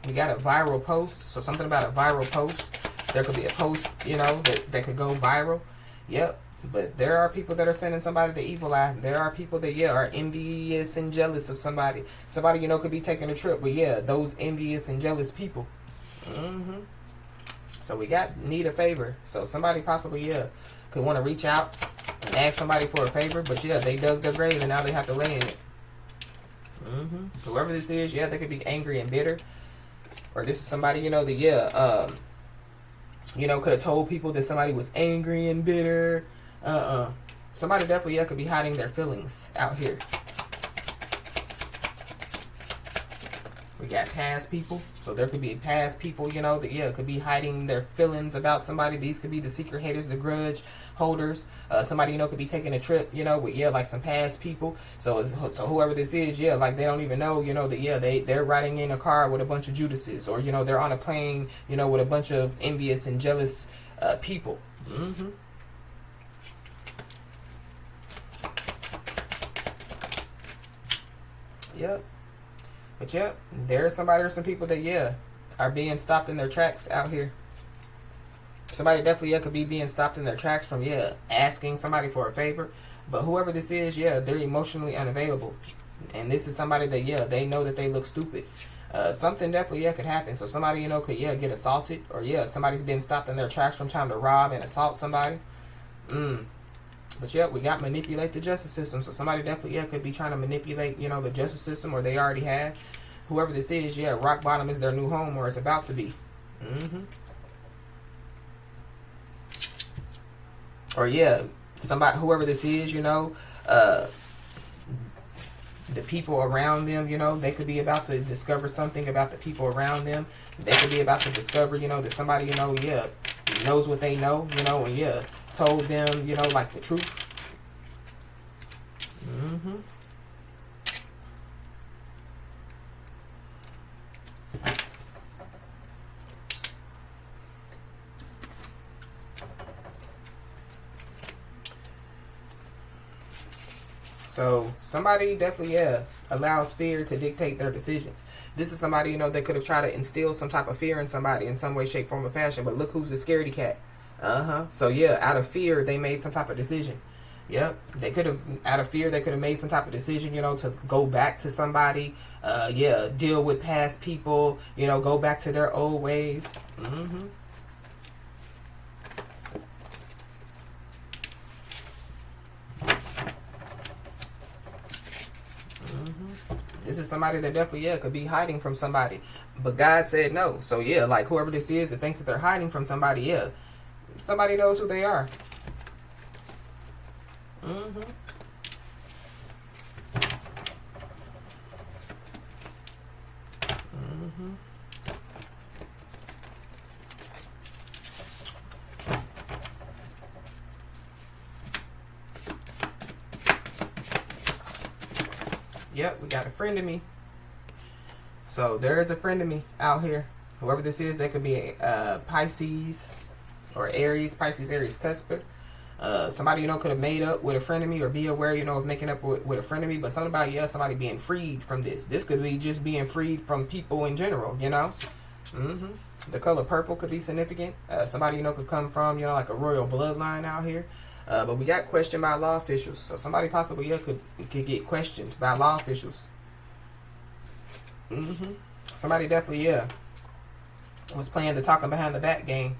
We got a viral post, so something about a viral post. There could be a post, you know, that could go viral. Yep. But there are people that are sending somebody the evil eye. There are people that, yeah, are envious and jealous of somebody. Somebody, you know, could be taking a trip, but yeah, those envious and jealous people. So we got need a favor. So somebody possibly, yeah, could want to reach out and ask somebody for a favor, but yeah, they dug their grave and now they have to lay in it. Whoever this is, yeah, they could be angry and bitter. Or this is somebody, you know, that, yeah, you know, could have told people that somebody was angry and bitter. Somebody definitely, yeah, could be hiding their feelings out here. We got past people. So there could be past people, you know, that, yeah, could be hiding their feelings about somebody. These could be the secret haters, the grudge holders. Somebody, you know, could be taking a trip, you know, with, yeah, like some past people. So whoever this is, yeah, like they don't even know, you know, that, yeah, they're riding in a car with a bunch of Judases. Or, you know, they're on a plane, you know, with a bunch of envious and jealous people. Yep. But yep, there's somebody or some people that, yeah, are being stopped in their tracks out here. Somebody definitely, yeah, could be being stopped in their tracks from, yeah, asking somebody for a favor. But whoever this is, yeah, they're emotionally unavailable. And this is somebody that, yeah, they know that they look stupid. Something definitely, yeah, could happen. So somebody, you know, could, yeah, get assaulted. Or, yeah, somebody's been stopped in their tracks from trying to rob and assault somebody. But, yeah, we got manipulate the justice system. So somebody definitely, yeah, could be trying to manipulate, you know, the justice system. Or they already have. Whoever this is, yeah, rock bottom is their new home. Or it's about to be. Or, yeah, somebody, whoever this is, you know, the people around them, you know, they could be about to discover something about the people around them. They could be about to discover, you know, that somebody, you know, yeah, knows what they know, you know, and yeah, told them, you know, like the truth. So somebody definitely, yeah, allows fear to dictate their decisions. This is somebody, you know, that could have tried to instill some type of fear in somebody in some way, shape, form, or fashion. But look who's the scaredy cat. So yeah, out of fear, they made some type of decision. Yep. They could have, out of fear, they could have made some type of decision, you know, to go back to somebody. Yeah, deal with past people, you know, go back to their old ways. This is somebody that definitely, yeah, could be hiding from somebody. But God said no. So, yeah, like whoever this is that thinks that they're hiding from somebody, yeah, somebody knows who they are. Yep, we got a friend of me. So there is a friend of me out here. Whoever this is, they could be a Pisces or Aries, Pisces, Aries, Cusper. Somebody, you know, could have made up with a friend of me or be aware, you know, of making up with a friend of me. But something about, yeah, somebody being freed from this. This could be just being freed from people in general, you know. The color purple could be significant. Somebody, you know, could come from, you know, like a royal bloodline out here. But we got questioned by law officials. So somebody possibly, yeah, could get questioned by law officials. Somebody definitely, yeah, was playing the talking behind the back game.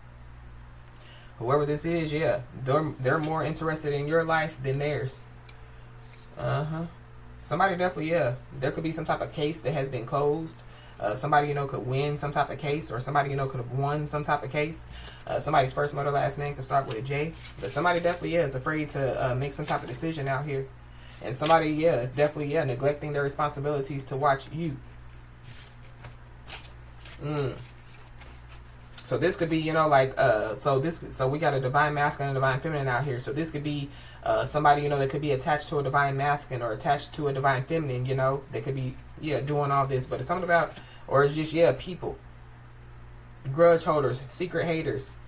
Whoever this is, yeah, they're more interested in your life than theirs. Somebody definitely, yeah, there could be some type of case that has been closed. Somebody, you know, could win some type of case, or somebody, you know, could have won some type of case. Somebody's first, mother, last name could start with a J. But somebody definitely, yeah, is afraid to make some type of decision out here. And somebody, yeah, is definitely, yeah, neglecting their responsibilities to watch you. So this could be, you know, like, so we got a divine masculine and a divine feminine out here. So this could be somebody, you know, that could be attached to a divine masculine or attached to a divine feminine, you know. They could be, yeah, doing all this. But it's something about, or it's just, yeah, people. Grudge holders, secret haters.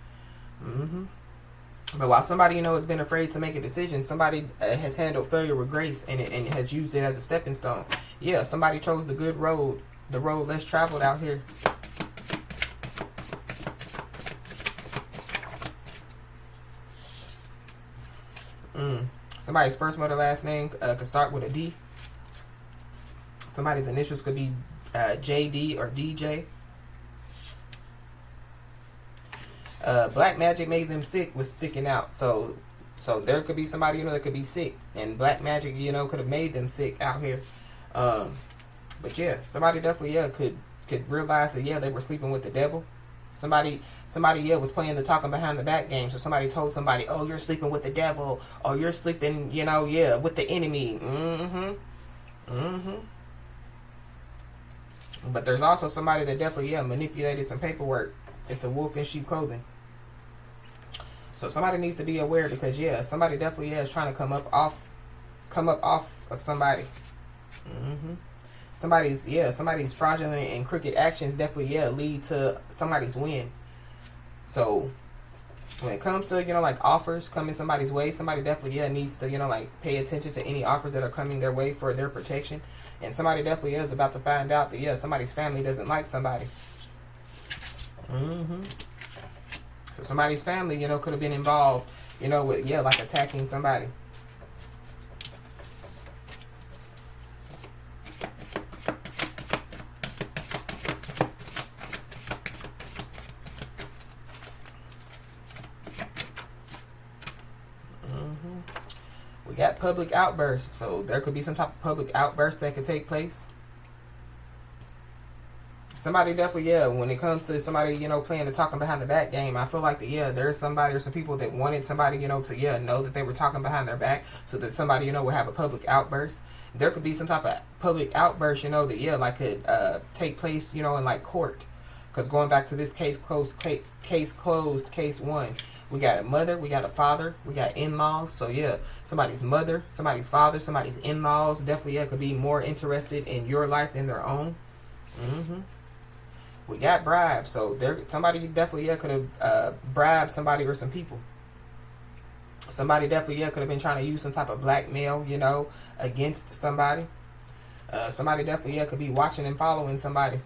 But while somebody, you know, has been afraid to make a decision, somebody has handled failure with grace and has used it as a stepping stone. Yeah, somebody chose the good road, the road less traveled out here. Somebody's first, mother, last name could start with a D. Somebody's initials could be JD or DJ. Black magic made them sick was sticking out. So there could be somebody, you know, that could be sick. And black magic, you know, could have made them sick out here. But yeah, somebody definitely, yeah, could realize that, yeah, they were sleeping with the devil. Somebody, yeah, was playing the talking behind the back game. So somebody told somebody, oh, you're sleeping with the devil. Or you're sleeping, you know, yeah, with the enemy. But there's also somebody that definitely, yeah, manipulated some paperwork. It's a wolf in sheep clothing. So somebody needs to be aware because, yeah, somebody definitely, yeah, is trying to come up off of somebody. Somebody's fraudulent and crooked actions definitely, yeah, lead to somebody's win. So when it comes to, you know, like offers coming somebody's way, somebody definitely, yeah, needs to, you know, like pay attention to any offers that are coming their way for their protection. And somebody definitely is about to find out that, yeah, somebody's family doesn't like somebody. So somebody's family, you know, could have been involved, you know, with, yeah, like attacking somebody. We got public outbursts. So there could be some type of public outburst that could take place. Somebody definitely, yeah, when it comes to somebody, you know, playing the talking behind the back game, I feel like that, yeah, there's somebody or some people that wanted somebody, you know, to, yeah, know that they were talking behind their back so that somebody, you know, would have a public outburst. There could be some type of public outburst, you know, that, yeah, like could take place, you know, in like court. Because going back to this case closed, case 1, we got a mother, we got a father, we got in-laws. So, yeah, somebody's mother, somebody's father, somebody's in-laws definitely, yeah, could be more interested in your life than their own. We got bribes. So, there, somebody definitely, yeah, could have bribed somebody or some people. Somebody definitely, yeah, could have been trying to use some type of blackmail, you know, against somebody. Somebody definitely, yeah, could be watching and following somebody.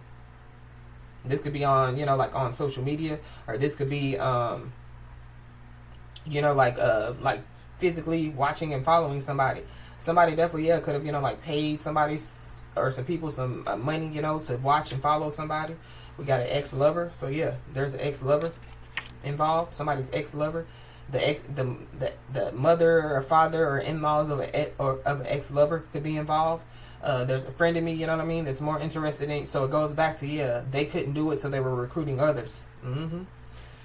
This could be on, you know, like on social media, or this could be, you know, like physically watching and following somebody. Somebody definitely, yeah, could have, you know, like paid somebody or some people some money, you know, to watch and follow somebody. We got an ex-lover. So, yeah, there's an ex-lover involved. Somebody's ex-lover. The mother or father or in-laws of an ex-lover could be involved. There's a friend of me, you know what I mean, that's more interested in. So it goes back to, yeah, they couldn't do it, so they were recruiting others.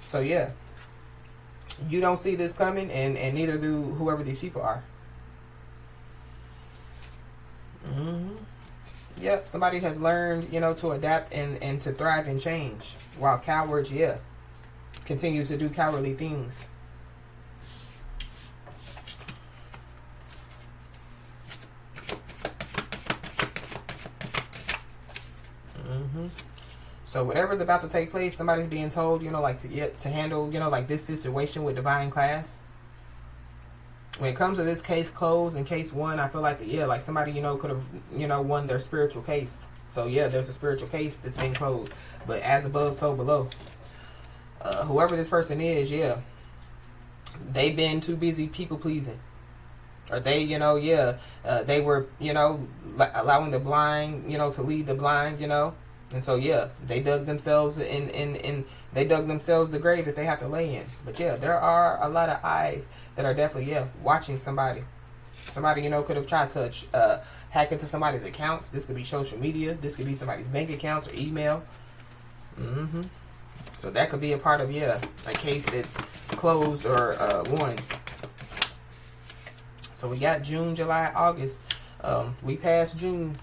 So, yeah, you don't see this coming, and neither do whoever these people are. Yep, somebody has learned, you know, to adapt and to thrive and change, while cowards, yeah, continue to do cowardly things. So whatever's about to take place, somebody's being told, you know, like to handle, you know, like this situation with divine class. When it comes to this case closed in case 1, I feel like, yeah, like somebody, you know, could have, you know, won their spiritual case. So, yeah, there's a spiritual case that's been closed. But as above, so below. Whoever this person is, yeah, they've been too busy people pleasing. Or they, you know, yeah, they were, you know, allowing the blind, you know, to lead the blind, you know. And so, yeah, they dug themselves they dug themselves the grave that they have to lay in. But, yeah, there are a lot of eyes that are definitely, yeah, watching somebody. Somebody, you know, could have tried to hack into somebody's accounts. This could be social media. This could be somebody's bank accounts or email. So that could be a part of, yeah, a case that's closed or won. So we got June, July, August. We passed June.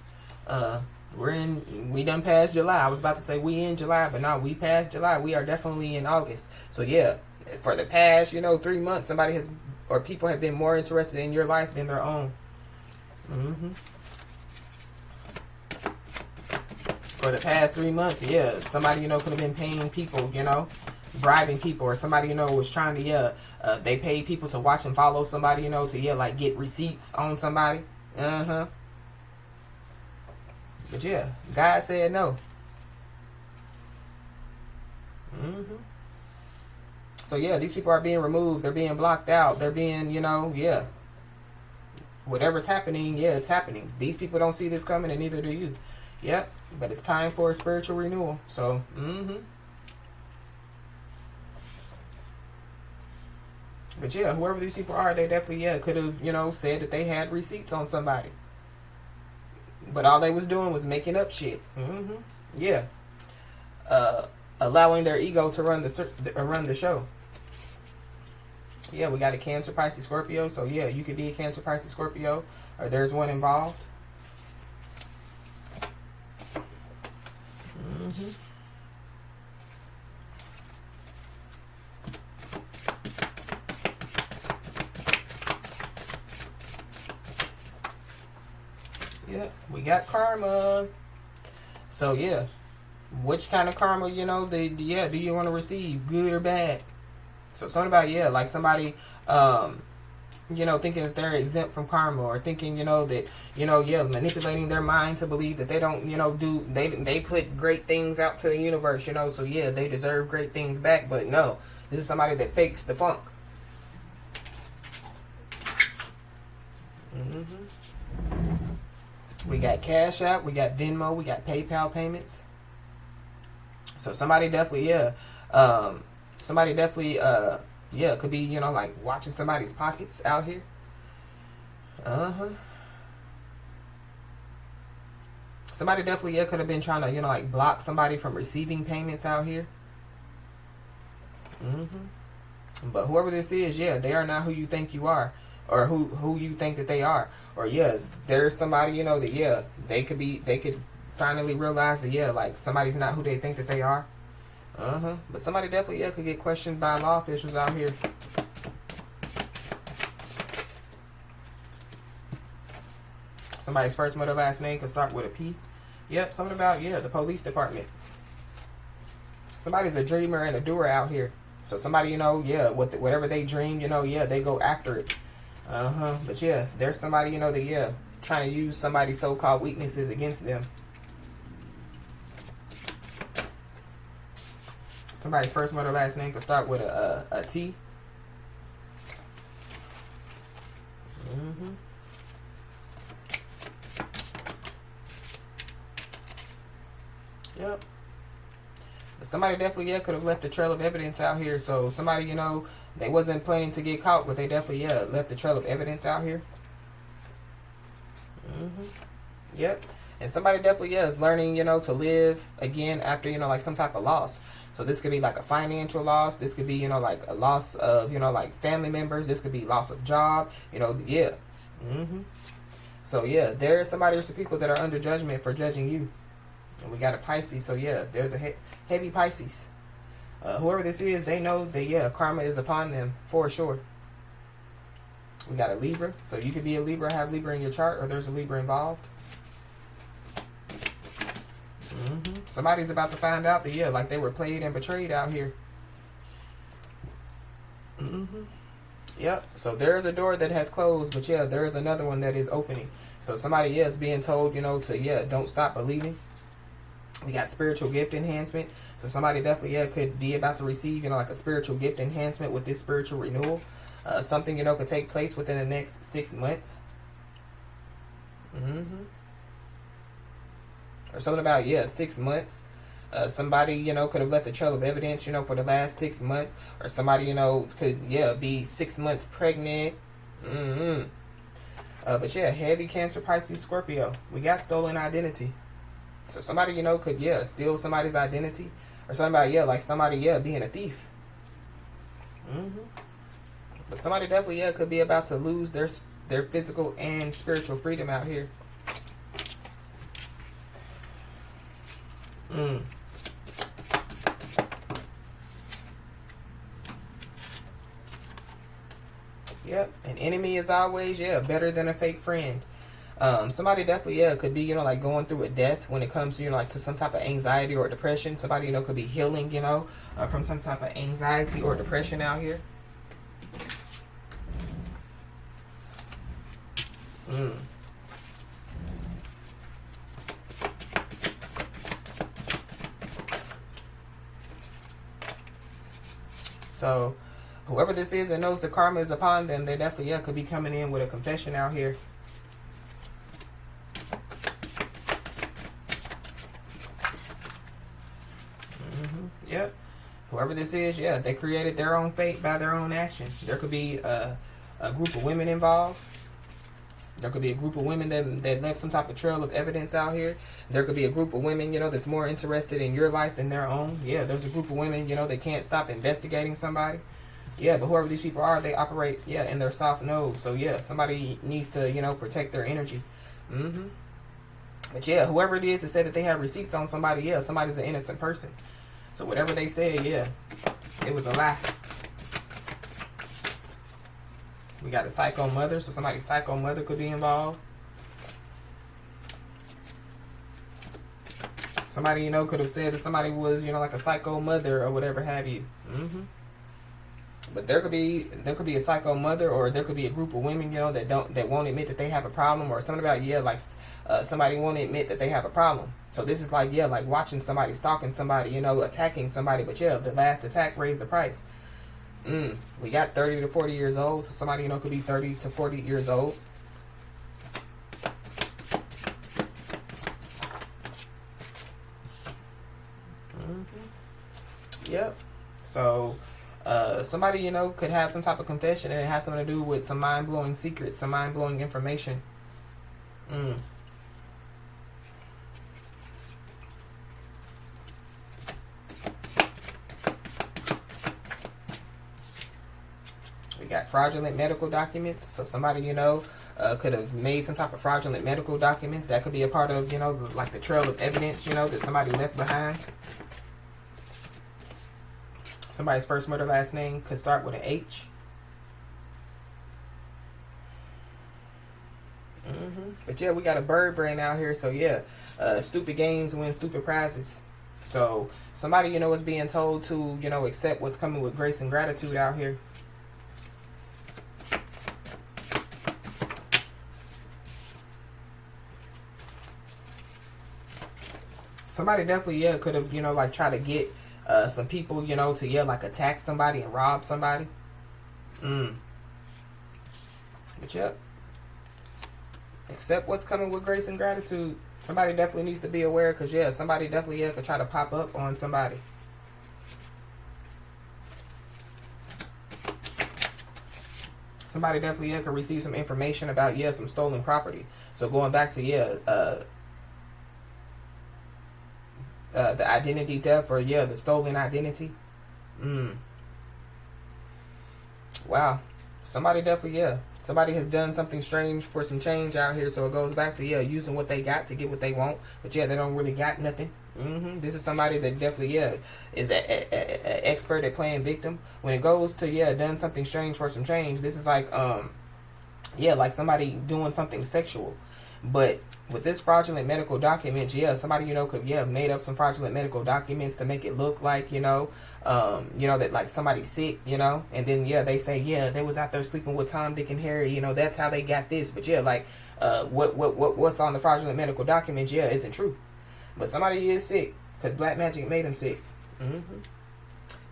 We done passed July. I was about to say we in July, but no, we passed July. We are definitely in August. So, yeah, for the past, you know, 3 months, somebody has, or people have been more interested in your life than their own. For the past 3 months, yeah, somebody, you know, could have been paying people, you know, bribing people, or somebody, you know, was trying to, yeah, they paid people to watch and follow somebody, you know, to, yeah, like get receipts on somebody. But, yeah, God said no. So, yeah, these people are being removed. They're being blocked out. They're being, you know, yeah. Whatever's happening, yeah, it's happening. These people don't see this coming, and neither do you. Yep, but it's time for a spiritual renewal. So, But, yeah, whoever these people are, they definitely, yeah, could have, you know, said that they had receipts on somebody. But all they was doing was making up shit. Yeah. Allowing their ego to run the show. Yeah, we got a Cancer, Pisces, Scorpio. So, yeah, you could be a Cancer, Pisces, Scorpio. Or there's one involved. Yeah, we got karma. So, yeah. Which kind of karma, you know, do you want to receive? Good or bad? So, something about, yeah, like somebody, you know, thinking that they're exempt from karma, or thinking, you know, that, you know, yeah, manipulating their mind to believe that they don't, you know, they put great things out to the universe, you know, so, yeah, they deserve great things back. But, no, This is somebody that fakes the funk. We got Cash App, we got Venmo, we got PayPal payments. So somebody definitely, somebody definitely, could be, you know, like watching somebody's pockets out here. Somebody definitely, could have been trying to, you know, like block somebody from receiving payments out here. But whoever this is, they are not who you think you are, or who you think that they are. Or there's somebody, you know, that they could finally realize that like somebody's not who they think that they are. But somebody definitely could get questioned by law officials out here. Somebody's first, middle, last name could start with a P. Yep, something about the police department. Somebody's a dreamer and a doer out here. So somebody, you know, whatever they dream, you know, they go after it. But there's somebody, you know, that trying to use somebody's so-called weaknesses against them. Somebody's first, middle, last name could start with a T. Yep. But somebody definitely could have left a trail of evidence out here. So somebody, you know, they wasn't planning to get caught, but they definitely left a trail of evidence out here. Yep. And somebody definitely is learning, you know, to live again after, you know, like some type of loss. So this could be like a financial loss. This could be, you know, like a loss of, you know, like family members. This could be loss of job. You know, So there is somebody or some people that are under judgment for judging you. And we got a Pisces. So there's a heavy Pisces. Whoever this is, they know that karma is upon them for sure. We got a Libra. So you could be a Libra, have Libra in your chart, or there's a Libra involved. Somebody's about to find out that like they were played and betrayed out here. Yep. So there's a door that has closed, but there is another one that is opening. So somebody is being told, you know, to don't stop believing. We got spiritual gift enhancement. So somebody definitely could be about to receive, you know, like a spiritual gift enhancement with this spiritual renewal. Something, you know, could take place within the next 6 months. Or something about 6 months. Somebody, you know, could have left a trail of evidence, you know, for the last 6 months. Or somebody, you know, could be 6 months pregnant. But heavy Cancer, Pisces, Scorpio. We got stolen identity. So somebody, you know, could steal somebody's identity. Or somebody, like somebody, being a thief. But somebody definitely could be about to lose their physical and spiritual freedom out here. Yep, an enemy is always better than a fake friend. Somebody definitely could be, you know, like going through a death when it comes to, you know, like to some type of anxiety or depression. Somebody, you know, could be healing, you know, from some type of anxiety or depression out here. So whoever this is that knows the karma is upon them, they definitely could be coming in with a confession out here. Yep. Whoever this is, they created their own fate by their own action. There could be a group of women involved. There could be a group of women that left some type of trail of evidence out here. There could be a group of women, you know, that's more interested in your life than their own. There's a group of women, you know, that can't stop investigating somebody. But whoever these people are, they operate, in their soft node. So, somebody needs to, you know, protect their energy. But, whoever it is that said that they have receipts on somebody, somebody's an innocent person. So, whatever they said, it was a lie. We got a psycho mother, so somebody's psycho mother could be involved. Somebody, you know, could have said that somebody was, you know, like a psycho mother or whatever have you. But there could be a psycho mother, or there could be a group of women, you know, that won't admit that they have a problem, or something about like somebody won't admit that they have a problem. So this is like like watching somebody stalking somebody, you know, attacking somebody, but the last attack raised the price. We got 30 to 40 years old. So somebody, you know, could be 30 to 40 years old. Yep. So somebody, you know, could have some type of confession, and it has something to do with some mind-blowing secrets, some mind-blowing information. We got fraudulent medical documents. So somebody, you know, could have made some type of fraudulent medical documents. That could be a part of, you know, like the trail of evidence, you know, that somebody left behind. Somebody's first, middle, last name could start with an H. But yeah, we got a bird brain out here. So yeah, stupid games win stupid prizes. So somebody, you know, is being told to, you know, accept what's coming with grace and gratitude out here. Somebody definitely, yeah, could have, you know, like try to get some people, you know, to, yeah, like attack somebody and rob somebody. But yep. Accept what's coming with grace and gratitude. Somebody definitely needs to be aware, because, yeah, somebody definitely, yeah, could try to pop up on somebody. Somebody definitely, yeah, could receive some information about, yeah, some stolen property. So going back to, yeah, the identity theft, or yeah, the stolen identity. Wow. Somebody definitely, yeah, somebody has done something strange for some change out here. So it goes back to, yeah, using what they got to get what they want, but yeah, they don't really got nothing. This is somebody that definitely, yeah, is a expert at playing victim. When it goes to, yeah, done something strange for some change, this is like yeah, like somebody doing something sexual. But with this fraudulent medical documents, yeah, somebody, you know, could, yeah, made up some fraudulent medical documents to make it look like, you know, that like somebody's sick, you know, and then, yeah, they say, yeah, they was out there sleeping with Tom, Dick, and Harry, you know, that's how they got this. But yeah, like, what's on the fraudulent medical documents, yeah, isn't true. But somebody is sick because black magic made them sick.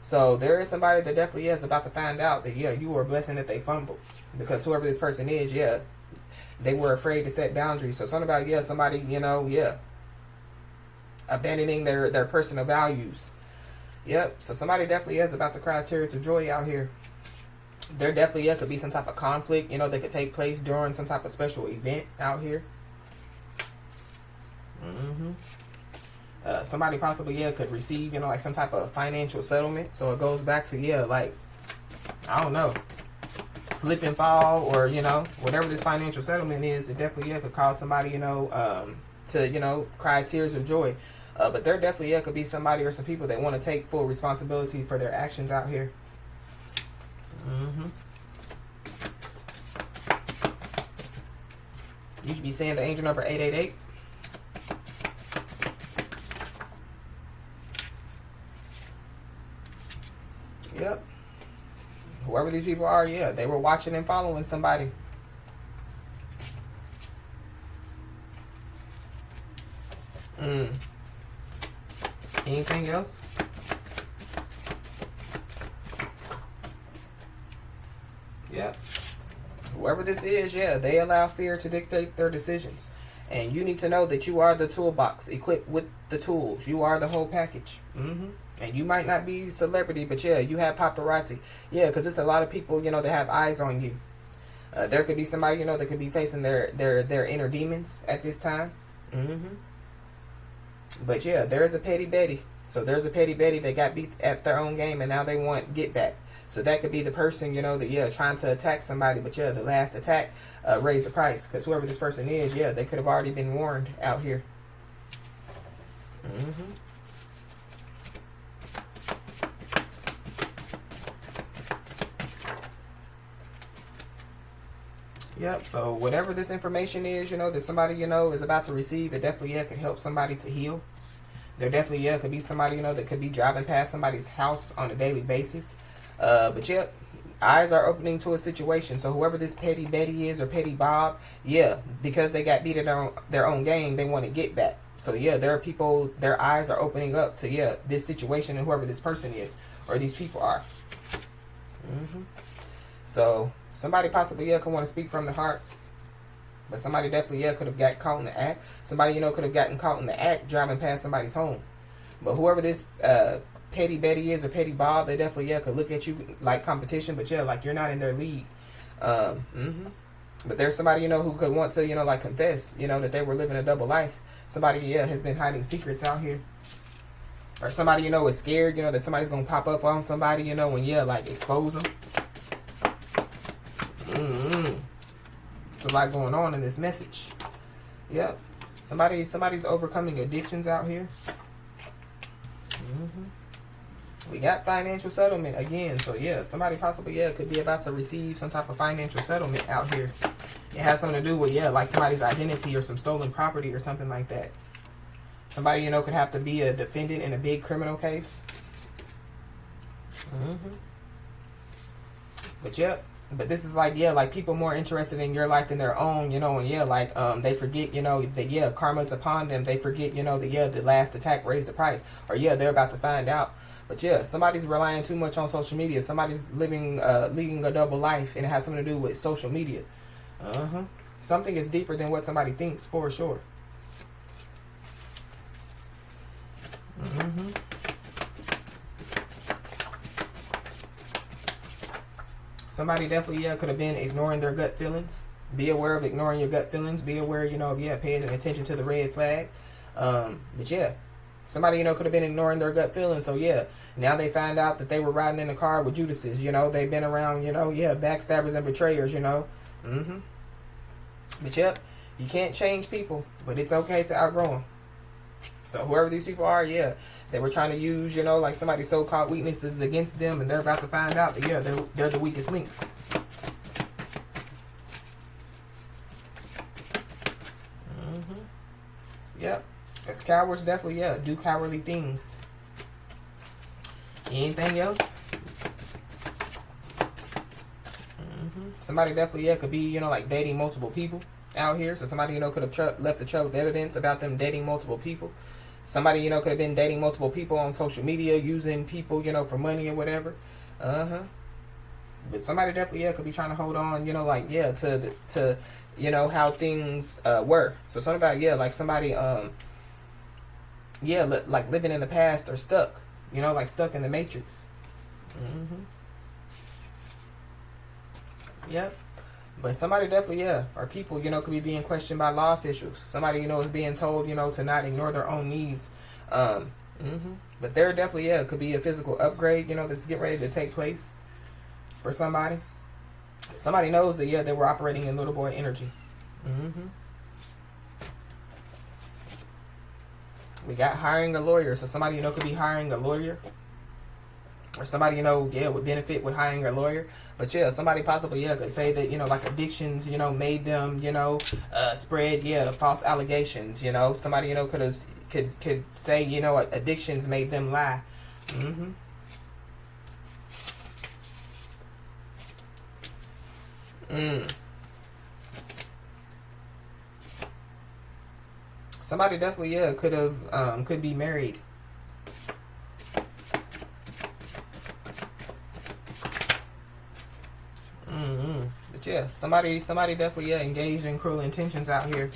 So there is somebody that definitely is about to find out that, yeah, you were a blessing that they fumbled, because whoever this person is, yeah, they were afraid to set boundaries. So something about, yeah, somebody, you know, yeah, abandoning their personal values. Yep. So somebody definitely is about to cry tears of joy out here. There definitely, yeah, could be some type of conflict, you know, that could take place during some type of special event out here. Somebody possibly, yeah, could receive, you know, like some type of financial settlement. So it goes back to, yeah, like, I don't know, slip and fall, or, you know, whatever this financial settlement is, it definitely, yeah, could cause somebody, you know, to, you know, cry tears of joy. But there definitely, yeah, could be somebody or some people that want to take full responsibility for their actions out here. You could be saying the angel number 888. Yep. Whoever these people are, yeah, they were watching and following somebody. Anything else? Yep. Whoever this is, yeah, they allow fear to dictate their decisions. And you need to know that you are the toolbox equipped with the tools. You are the whole package. And you might not be celebrity, but yeah, you have paparazzi. Yeah, because it's a lot of people, you know, that have eyes on you. There could be somebody, you know, that could be facing their inner demons at this time. But yeah, there's a petty Betty. So there's a petty Betty that got beat at their own game, and now they want get back. So that could be the person, you know, that, yeah, trying to attack somebody. But yeah, the last attack raised the price, because whoever this person is, yeah, they could have already been warned out here. Yep. So whatever this information is, you know, that somebody, you know, is about to receive, it definitely, yeah, could help somebody to heal. There definitely, yeah, could be somebody, you know, that could be driving past somebody's house on a daily basis. But yep, eyes are opening to a situation. So whoever this petty Betty is, or petty Bob, yeah, because they got beat at their own game, they want to get back. So yeah, there are people, their eyes are opening up to, yeah, this situation and whoever this person is, or these people are. So somebody possibly, could want to speak from the heart. But somebody definitely, could have got caught in the act. Somebody, could have gotten caught in the act driving past somebody's home. But whoever this Petty Betty is or Petty Bob, they definitely, could look at you like competition. But, like you're not in their league. But there's somebody, who could want to, like confess, that they were living a double life. Somebody, has been hiding secrets out here. Or somebody, is scared, that somebody's going to pop up on somebody, and, like expose them. It's a lot going on in this message. Yep. Somebody's overcoming addictions out here. We got financial settlement again. So, somebody possibly, could be about to receive some type of financial settlement out here. It has something to do with, like somebody's identity or some stolen property or something like that. Somebody, could have to be a defendant in a big criminal case. But this is like, like people more interested in your life than their own, and they forget, that, karma's upon them. They forget, that, the last attack raised the price. Or, they're about to find out. But, somebody's relying too much on social media. Somebody's leading a double life, and it has something to do with social media. Something is deeper than what somebody thinks, for sure. Somebody definitely, could have been ignoring their gut feelings. Be aware of ignoring your gut feelings. Be aware, of, paying attention to the red flag. But, somebody, could have been ignoring their gut feelings. So, now they find out that they were riding in the car with Judases. They've been around, backstabbers and betrayers, But, you can't change people. But it's okay to outgrow them. So, whoever these people are, they were trying to use, like somebody's so-called weaknesses against them, and they're about to find out that, they're the weakest links. Yep. Because cowards definitely, do cowardly things. Anything else? Somebody definitely, could be, like dating multiple people out here. So somebody, could have left a trail of evidence about them dating multiple people. Somebody, could have been dating multiple people on social media, using people, for money or whatever. But somebody definitely, could be trying to hold on, to how things were. So something about, like somebody, like living in the past or stuck, like stuck in the matrix. Yep. But somebody definitely, or people, could be being questioned by law officials. Somebody, is being told, to not ignore their own needs. But there definitely, could be a physical upgrade, that's getting ready to take place for somebody. Somebody knows that, they were operating in little boy energy. We got hiring a lawyer. So somebody, could be hiring a lawyer. Or somebody, would benefit with hiring a lawyer. But, somebody possibly, could say that, like addictions, made them, spread, false allegations, Somebody, could say, addictions made them lie. Somebody definitely, could be married. But somebody definitely engaged in cruel intentions out here.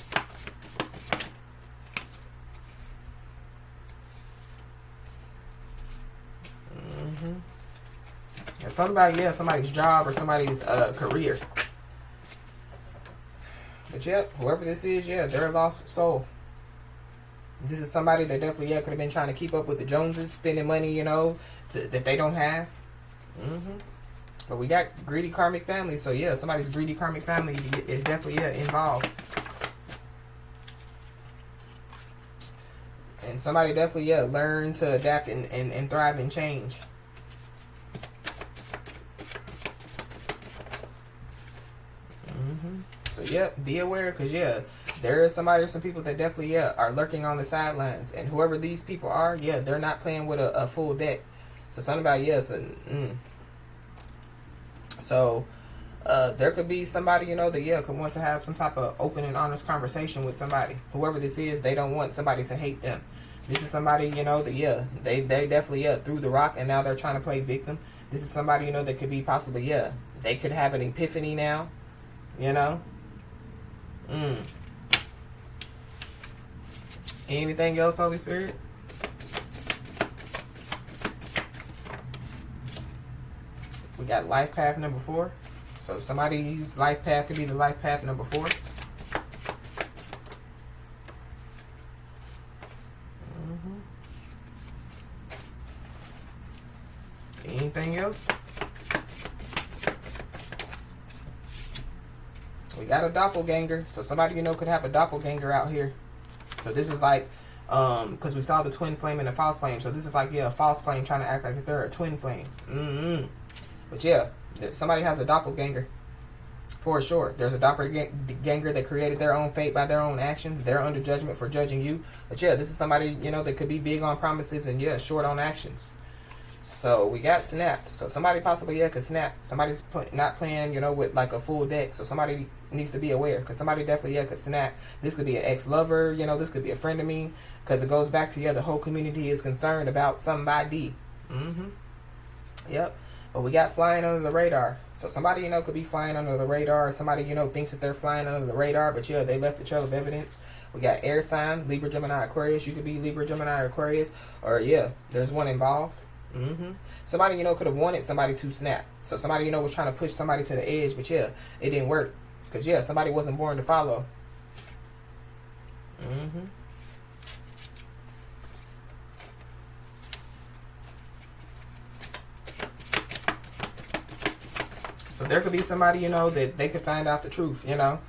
And something about somebody's job or somebody's career. But whoever this is, they're a lost soul. This is somebody that definitely could have been trying to keep up with the Joneses, spending money, that they don't have. But we got greedy karmic family, so somebody's greedy karmic family is definitely involved. And somebody definitely learn to adapt and thrive and change. So be aware, because there is somebody or some people that definitely are lurking on the sidelines. And whoever these people are, they're not playing with a full deck. So something about So there could be somebody, that could want to have some type of open and honest conversation with somebody. Whoever this is, they don't want somebody to hate them. This is somebody, that they definitely threw the rock, and now they're trying to play victim. This is somebody, you know, that could be possibly, yeah, they could have an epiphany now, you know. Anything else, Holy Spirit? We got life path number 4. So somebody's life path could be the life path number 4. Anything else? We got a doppelganger. So somebody, you know, could have a doppelganger out here. So this is like, because we saw the twin flame and the false flame. So this is like, yeah, a false flame trying to act like they're a twin flame. But yeah, somebody has a doppelganger. For sure. There's a doppelganger that created their own fate by their own actions. They're under judgment for judging you. But yeah, this is somebody, you know, that could be big on promises and, yeah, short on actions. So we got snapped. So somebody possibly, yeah, could snap. Somebody's not playing, you know, with like a full deck. So somebody needs to be aware, because somebody definitely, yeah, could snap. This could be an ex-lover, you know, this could be a friend of me, because it goes back to, yeah, the whole community is concerned about somebody. Yep. But we got flying under the radar. So somebody, you know, could be flying under the radar. Somebody, you know, thinks that they're flying under the radar, but yeah, they left the trail of evidence. We got air sign, Libra, Gemini, Aquarius. You could be Libra, Gemini, Aquarius, or yeah, there's one involved. Somebody, you know, could have wanted somebody to snap. So somebody, you know, was trying to push somebody to the edge, but yeah, it didn't work. Because yeah, somebody wasn't born to follow. So there could be somebody, you know, that they could find out the truth, you know,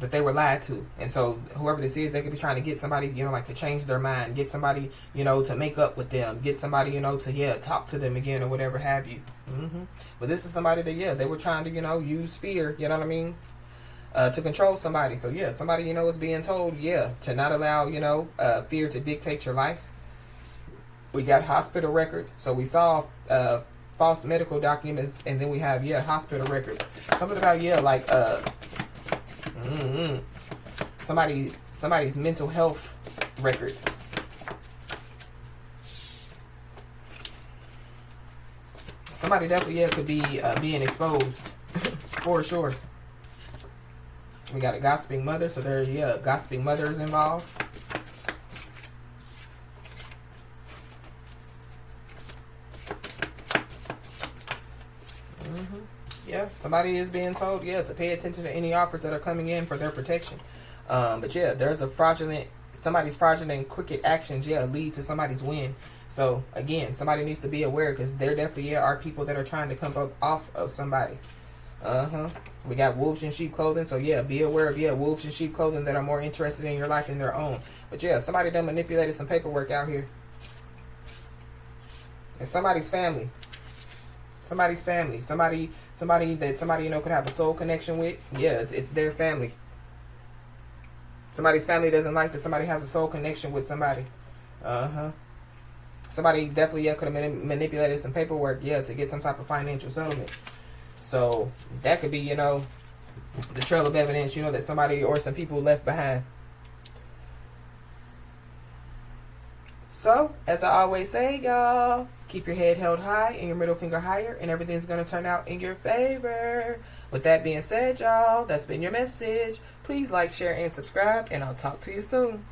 that they were lied to. And so whoever this is, they could be trying to get somebody, you know, like to change their mind, get somebody, you know, to make up with them, get somebody, you know, to, yeah, talk to them again or whatever have you. But this is somebody that, yeah, they were trying to, you know, use fear, you know what I mean, to control somebody. So yeah, somebody, you know, is being told, yeah, to not allow, you know, fear to dictate your life. We got hospital records. So we saw false medical documents, and then we have, yeah, hospital records. Something about, yeah, like somebody's mental health records. Somebody definitely, yeah, could be being exposed for sure. We got a gossiping mother, so there, yeah, gossiping mother is involved. Yeah, somebody is being told, yeah, to pay attention to any offers that are coming in for their protection. But yeah, there's a somebody's fraudulent crooked actions, yeah, lead to somebody's win. So again, somebody needs to be aware, because there definitely, yeah, are people that are trying to come up off of somebody. We got wolves in sheep clothing, so yeah, be aware of, yeah, wolves in sheep clothing that are more interested in your life than their own. But yeah, somebody done manipulated some paperwork out here. And somebody's family. Somebody's family. Somebody that somebody, you know, could have a soul connection with. Yeah, it's their family. Somebody's family doesn't like that somebody has a soul connection with somebody. Somebody definitely, yeah, could have manipulated some paperwork, yeah, to get some type of financial settlement. So that could be, you know, the trail of evidence, you know, that somebody or some people left behind. So, as I always say, y'all, keep your head held high and your middle finger higher, and everything's going to turn out in your favor. With that being said, y'all, that's been your message. Please like, share, and subscribe, and I'll talk to you soon.